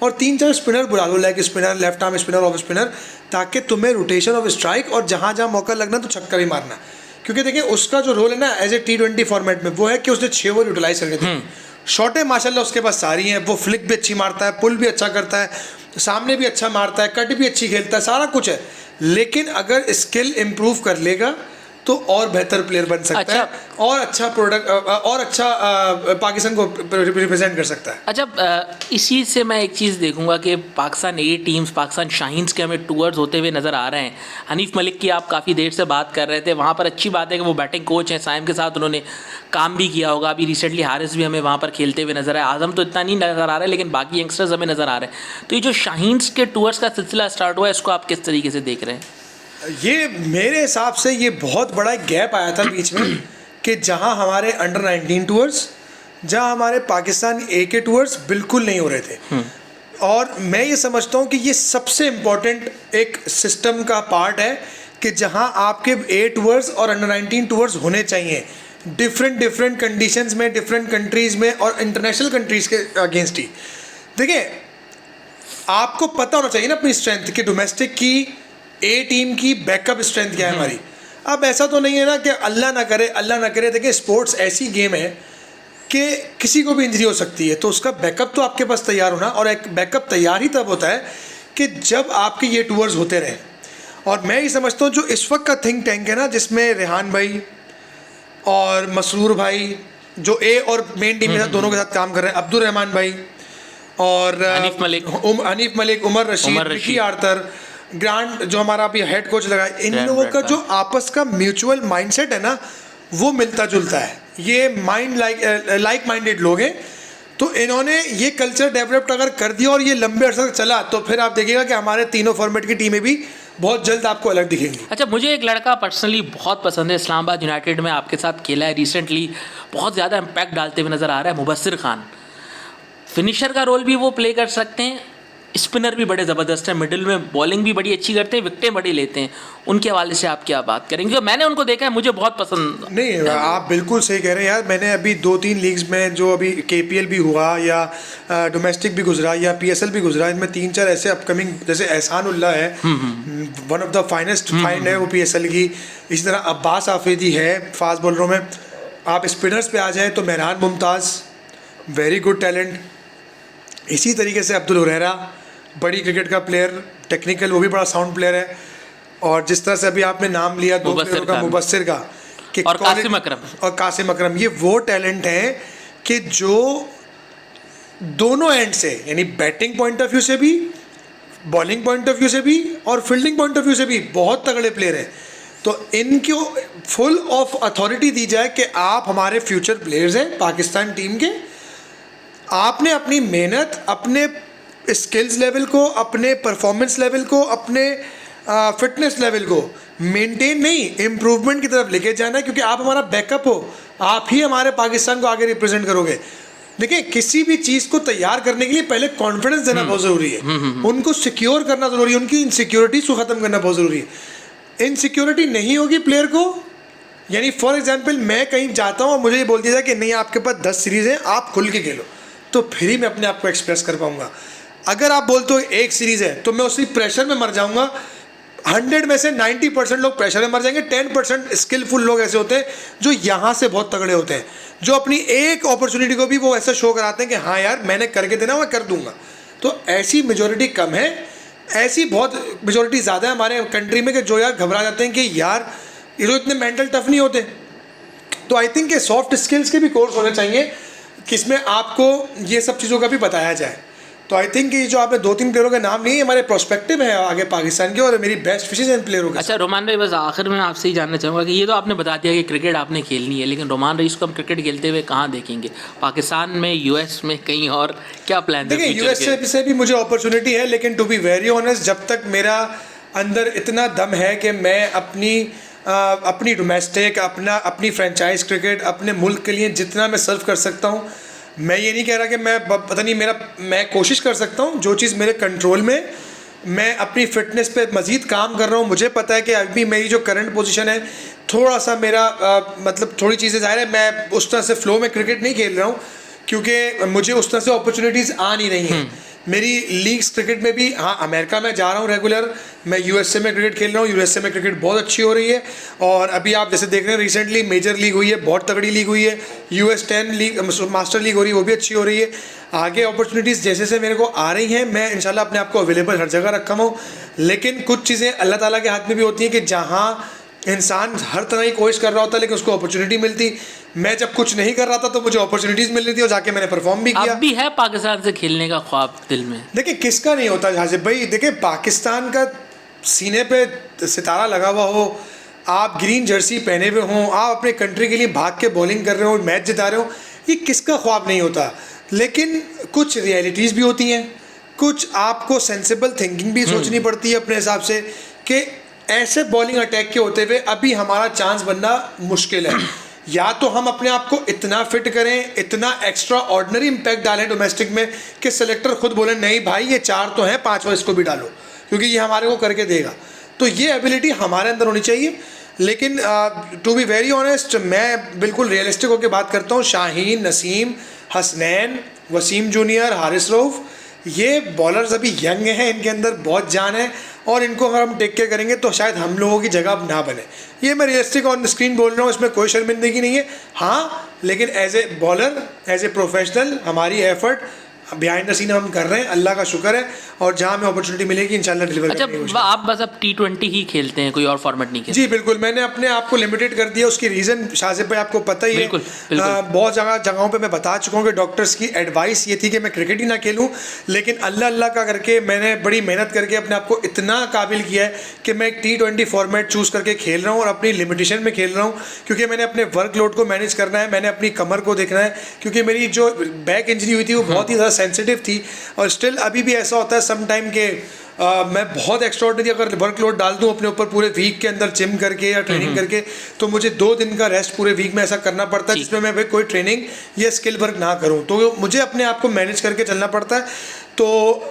और 3-4 स्पिनर बुला लो, leg spinner, left arm spinner, off spinner, ताकि तुम्हें रोटेशन ऑफ स्ट्राइक और जहाँ जहाँ मौका लगना तो छक्का भी मारना। क्योंकि देखिए उसका जो रोल है ना एज ए T20 फॉर्मेट में, वो है कि उसने 6 ओवर यूटिलाइज करके दी। शॉटें माशाल्लाह उसके पास सारी हैं, वो फ्लिक भी अच्छी मारता है, पुल भी अच्छा करता है, सामने भी अच्छा मारता है, कट भी अच्छी खेलता है, सारा कुछ है। लेकिन अगर स्किल इम्प्रूव कर लेगा तो और बेहतर प्लेयर बन सकता है और अच्छा प्रोडक्ट और अच्छा पाकिस्तान को रिप्रेजेंट कर सकता है। अच्छा, इसी से मैं एक चीज़ देखूंगा कि पाकिस्तान ए टीम्स, पाकिस्तान शाहीन्स के हमें टूर्स होते हुए नज़र आ रहे हैं। हनीफ मलिक की आप काफ़ी देर से बात कर रहे थे, वहाँ पर अच्छी बात है कि वो बैटिंग कोच हैं, साइम के साथ उन्होंने काम भी किया होगा। अभी रिसेंटली हारिस भी हमें वहाँ पर खेलते हुए नज़र आए। आज़म तो इतना नहीं नज़र आ रहा है, लेकिन बाकी यंगस्टर्स हमें नज़र आ रहे हैं। तो ये जो शाहीन्स के टूर्स का सिलसिला स्टार्ट हुआ है, इसको आप किस तरीके से देख रहे हैं? ये मेरे हिसाब से ये बहुत बड़ा गैप आया था बीच में कि जहाँ हमारे अंडर 19 टूर्स, जहाँ हमारे पाकिस्तान ए के टूर्स बिल्कुल नहीं हो रहे थे। और मैं ये समझता हूँ कि ये सबसे इम्पोर्टेंट एक सिस्टम का पार्ट है कि जहाँ आपके ए टूर्स और अंडर 19 टूर्स होने चाहिए, डिफरेंट कंडीशंस में, डिफरेंट कंट्रीज़ में और इंटरनेशनल कंट्रीज़ के अगेंस्ट ही। देखिए आपको पता होना चाहिए ना अपनी स्ट्रेंथ कि डोमेस्टिक की ए टीम की बैकअप स्ट्रेंथ क्या है हमारी। अब ऐसा तो नहीं है ना कि अल्लाह ना करे, देखिए स्पोर्ट्स ऐसी गेम है कि किसी को भी इंजरी हो सकती है, तो उसका बैकअप तो आपके पास तैयार होना, और एक बैकअप तैयार ही तब होता है कि जब आपके ये टूर्स होते रहे। और मैं ये समझता हूँ जो इस वक्त का थिंक टैंक है ना, जिसमें रेहान भाई और मसरूर भाई जो ए और मेन टीम के साथ दोनों के साथ काम कर रहे हैं, अब्दुल रहमान भाई और हनीफ मलिक, उमर रशीद, विकी आर्थर, ग्रांट जो हमारा अभी हेड कोच लगा है, इन लोगों का जो आपस का म्यूचुअल माइंडसेट है ना, वो मिलता जुलता है। ये लाइक माइंडेड लोग हैं, तो इन्होंने ये कल्चर डेवलप्ड अगर कर दिया और ये लंबे अरसे तक चला, तो फिर आप देखिएगा कि हमारे तीनों फॉर्मेट की टीमें भी बहुत जल्द आपको अलग दिखेंगी। अच्छा, मुझे एक लड़का पर्सनली बहुत पसंद है, इस्लामाबाद यूनाइटेड में आपके साथ खेला है रिसेंटली, बहुत ज़्यादा इम्पैक्ट डालते हुए नज़र आ रहा है, मुबस्सिर खान। फिनिशर का रोल भी वो प्ले कर सकते हैं, स्पिनर भी बड़े ज़बरदस्त हैं, मिडिल में बॉलिंग भी बड़ी अच्छी करते हैं, विकटें बड़ी लेते हैं। उनके हवाले से आप क्या बात करेंगे? क्योंकि मैंने उनको देखा है, मुझे बहुत पसंद। नहीं, आप बिल्कुल सही कह रहे हैं यार। मैंने अभी 2-3 लीग्स में जो अभी KPL भी हुआ या डोमेस्टिक भी गुजरा या PSL भी गुजरा, इनमें 3-4 ऐसे अपकमिंग, जैसे एहसानुल्लाह है, one of the finest find है वो PSL की। इसी तरह अब्बास आफरीदी है फास्ट बॉलरों में। आप स्पिनर्स पे आ जाएँ तो Mehran Mumtaz, very good talent. इसी तरीके से अब्दुल हुरैरा, बड़ी क्रिकेट का प्लेयर, टेक्निकल, वो भी बड़ा साउंड प्लेयर है। और जिस तरह से अभी आपने नाम लिया दो प्लेयरों का, मुबस्सिर का और कासिम अकरम, ये वो टैलेंट हैं कि जो दोनों एंड से, यानी बैटिंग पॉइंट ऑफ व्यू से भी, बॉलिंग पॉइंट ऑफ व्यू से भी और फील्डिंग पॉइंट ऑफ व्यू से भी बहुत तगड़े प्लेयर हैं। तो इनको फुल ऑफ अथॉरिटी दी जाए कि आप हमारे फ्यूचर प्लेयर्स हैं पाकिस्तान टीम के। आपने अपनी मेहनत, अपने स्किल्स लेवल को, अपने परफॉर्मेंस लेवल को, अपने फिटनेस लेवल को मेंटेन नहीं, इम्प्रूवमेंट की तरफ लेके जाना है, क्योंकि आप हमारा बैकअप हो। आप ही हमारे पाकिस्तान को आगे रिप्रेजेंट करोगे। देखिए, किसी भी चीज़ को तैयार करने के लिए पहले कॉन्फिडेंस देना बहुत ज़रूरी है, उनको सिक्योर करना ज़रूरी है, उनकी इनसिक्योरिटीज़ को ख़त्म करना बहुत ज़रूरी है। इनसिक्योरिटी नहीं होगी प्लेयर को, यानी फॉर एग्जांपल मैं कहीं जाता हूँ और मुझे ये बोल दिया जाए कि नहीं आपके पास 10 सीरीज़ हैं, आप खुल के खेलो, तो फिर ही मैं अपने आप को एक्सप्रेस कर पाऊँगा। अगर आप बोलते हो एक सीरीज़ है तो मैं उसी प्रेशर में मर जाऊँगा। 100 में से 90% लोग प्रेशर में मर जाएंगे, 10% स्किलफुल लोग ऐसे होते हैं जो यहाँ से बहुत तगड़े होते हैं, जो अपनी एक अपॉर्चुनिटी को भी वो ऐसा शो कराते हैं कि हाँ यार मैंने करके देना, मैं कर दूंगा। तो ऐसी मेजोरिटी कम है, ऐसी बहुत मेजोरिटी ज़्यादा है हमारे कंट्री में कि जो यार घबरा जाते हैं कि यार ये तो इतने मेंटल टफ नहीं होते। तो आई थिंक कि सॉफ्ट स्किल्स के भी कोर्स होने चाहिए जिसमें आपको ये सब चीज़ों का भी बताया जाए। तो आई थिंक कि जो आपने 2-3 प्लेयरों के नाम लिए, हमारे प्रोस्पेक्टिव है आगे पाकिस्तान के, और मेरी बेस्ट विशेष इन प्लेयरों के। अच्छा रोमान भाई, बस आखिर में आपसे ही जानना चाहूँगा कि ये तो आपने बता दिया कि क्रिकेट आपने खेलनी है, लेकिन रोमान रईस को हम क्रिकेट खेलते हुए कहाँ देखेंगे? पाकिस्तान में, यूएस में, कहीं और? क्या प्लान है? देखिए, यूएस से भी मुझे अपॉर्चुनिटी है, लेकिन टू बी वेरी ऑनेस्ट, जब तक मेरा अंदर इतना दम है कि मैं अपनी डोमेस्टिक, अपनी फ्रेंचाइज क्रिकेट, अपने मुल्क के लिए जितना मैं सर्व कर सकता हूँ, मैं ये नहीं कह रहा कि मैं कोशिश कर सकता हूँ जो चीज़ मेरे कंट्रोल में, मैं अपनी फिटनेस पे मज़ीद काम कर रहा हूँ। मुझे पता है कि अभी मेरी जो करंट पोजीशन है, थोड़ा सा मेरा मतलब थोड़ी चीज़ें ज़ाहिर है, मैं उस तरह से फ्लो में क्रिकेट नहीं खेल रहा हूँ क्योंकि मुझे उस तरह से अपॉर्चुनिटीज़ आ नहीं रही हैं। मेरी लीग्स क्रिकेट में भी, हाँ अमेरिका में जा रहा हूँ रेगुलर, मैं यूएसए में क्रिकेट खेल रहा हूँ, यूएसए में क्रिकेट बहुत अच्छी हो रही है। और अभी आप जैसे देख रहे हैं रिसेंटली मेजर लीग हुई है, बहुत तगड़ी लीग हुई है, US10 लीग, मास्टर लीग हो रही है, वो भी अच्छी हो रही है। आगे अपॉर्चुनिटीज़ जैसे से मेरे को आ रही हैं, मैं इंशाल्लाह अपने आप को अवेलेबल हर जगह रखा हूँ। लेकिन कुछ चीज़ें अल्लाह ताला के हाथ में भी होती हैं कि जहाँ इंसान हर तरह की कोशिश कर रहा होता है लेकिन उसको अपॉर्चुनिटी मिलती। मैं जब कुछ नहीं कर रहा था तो मुझे अपॉर्चुनिटीज़ मिल रही थी और जाके मैंने परफॉर्म भी किया। अब भी है पाकिस्तान से खेलने का ख्वाब दिल में? देखिए, किसका नहीं होता हाजिब भाई। देखिए, पाकिस्तान का सीने पे सितारा लगा हुआ हो, आप ग्रीन जर्सी पहने हुए हों, आप अपने कंट्री के लिए भाग के बॉलिंग कर रहे हो, मैच जिता रहे हो, ये किसका ख्वाब नहीं होता। लेकिन कुछ रियलिटीज़ भी होती हैं, कुछ आपको सेंसिबल थिंकिंग भी सोचनी पड़ती है अपने हिसाब से कि ऐसे बॉलिंग अटैक के होते हुए अभी हमारा चांस बनना मुश्किल है। या तो हम अपने आप को इतना फिट करें, इतना एक्स्ट्रा ऑर्डिनरी इम्पैक्ट डालें डोमेस्टिक में कि सेलेक्टर खुद बोले नहीं भाई ये 4 तो हैं, 5वां इसको भी डालो क्योंकि ये हमारे को करके देगा। तो ये एबिलिटी हमारे अंदर होनी चाहिए। लेकिन टू बी वेरी ऑनेस्ट, मैं बिल्कुल रियलिस्टिक होकर बात करता हूँ। शाहीन, नसीम, हसनैन, वसीम जूनियर, हारिस रऊफ़, ये बॉलर्स अभी यंग हैं, इनके अंदर बहुत जान है और इनको अगर हम टेक केयर करेंगे तो शायद हम लोगों की जगह अब ना बने। ये मैं रियलिस्टिक ऑन स्क्रीन बोल रहा हूँ, इसमें कोई शर्मिंदगी नहीं है। हाँ, लेकिन as a bowler, as a professional हमारी एफर्ट बिहाइंड द सीन हम कर रहे हैं, अल्लाह का शुक्र है, और जहाँ हमें अपॉर्चुनिटी मिलेगी इंशाल्लाह डिलीवर करेंगे। अच्छा, आप बस अब T20 ही खेलते हैं, कोई और फॉर्मेट नहीं खेलते? जी बिल्कुल, मैंने अपने आप को लिमिटेड कर दिया। उसकी रीज़न शाहज़ेब भाई आपको पता ही है। बहुत जगहों पे मैं बता चुका हूँ कि डॉक्टर्स की एडवाइस ये थी कि मैं क्रिकेट ही ना खेलूँ, लेकिन अल्लाह का करके मैंने बड़ी मेहनत करके अपने आप को इतना काबिल किया है कि मैं एक T20 फॉर्मेट चूज़ करके खेल रहा हूँ और अपनी लिमिटेशन में खेल रहा हूँ, क्योंकि मैंने अपने वर्कलोड को मैनेज करना है, मैंने अपनी कमर को देखना है, क्योंकि मेरी जो बैक इंजरी हुई थी वो बहुत ही ज़्यादा सेंसिटिव थी। और स्टिल अभी भी ऐसा होता है सम टाइम के मैं बहुत एक्स्ट्राऑर्डिनरी अगर वर्कलोड डाल दूं अपने ऊपर पूरे वीक के अंदर जिम करके या ट्रेनिंग करके, तो मुझे 2 दिन का रेस्ट पूरे वीक में ऐसा करना पड़ता है जिसमें मैं कोई ट्रेनिंग या स्किल वर्क ना करूं। तो मुझे अपने आप को मैनेज करके चलना पड़ता है। तो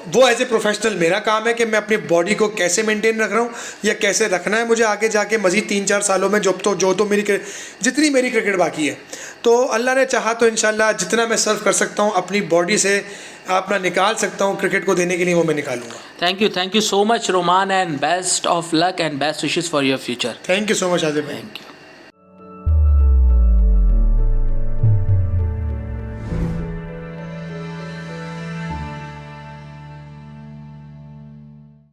वो एज ए प्रोफेशनल मेरा काम है कि मैं अपनी बॉडी को कैसे मेंटेन रख रहा हूँ या कैसे रखना है मुझे आगे जाके मज़ीद 3-4 सालों में, जितनी मेरी क्रिकेट बाकी है। तो अल्लाह ने चाहा तो इंशाल्लाह जितना मैं सर्व कर सकता हूँ अपनी बॉडी से अपना निकाल सकता हूँ क्रिकेट को देने के लिए, वो मैं निकालूंगा। Thank you so much Romaan, and best of luck and best wishes for your future. Thank you so much Adib भाई। Thank you.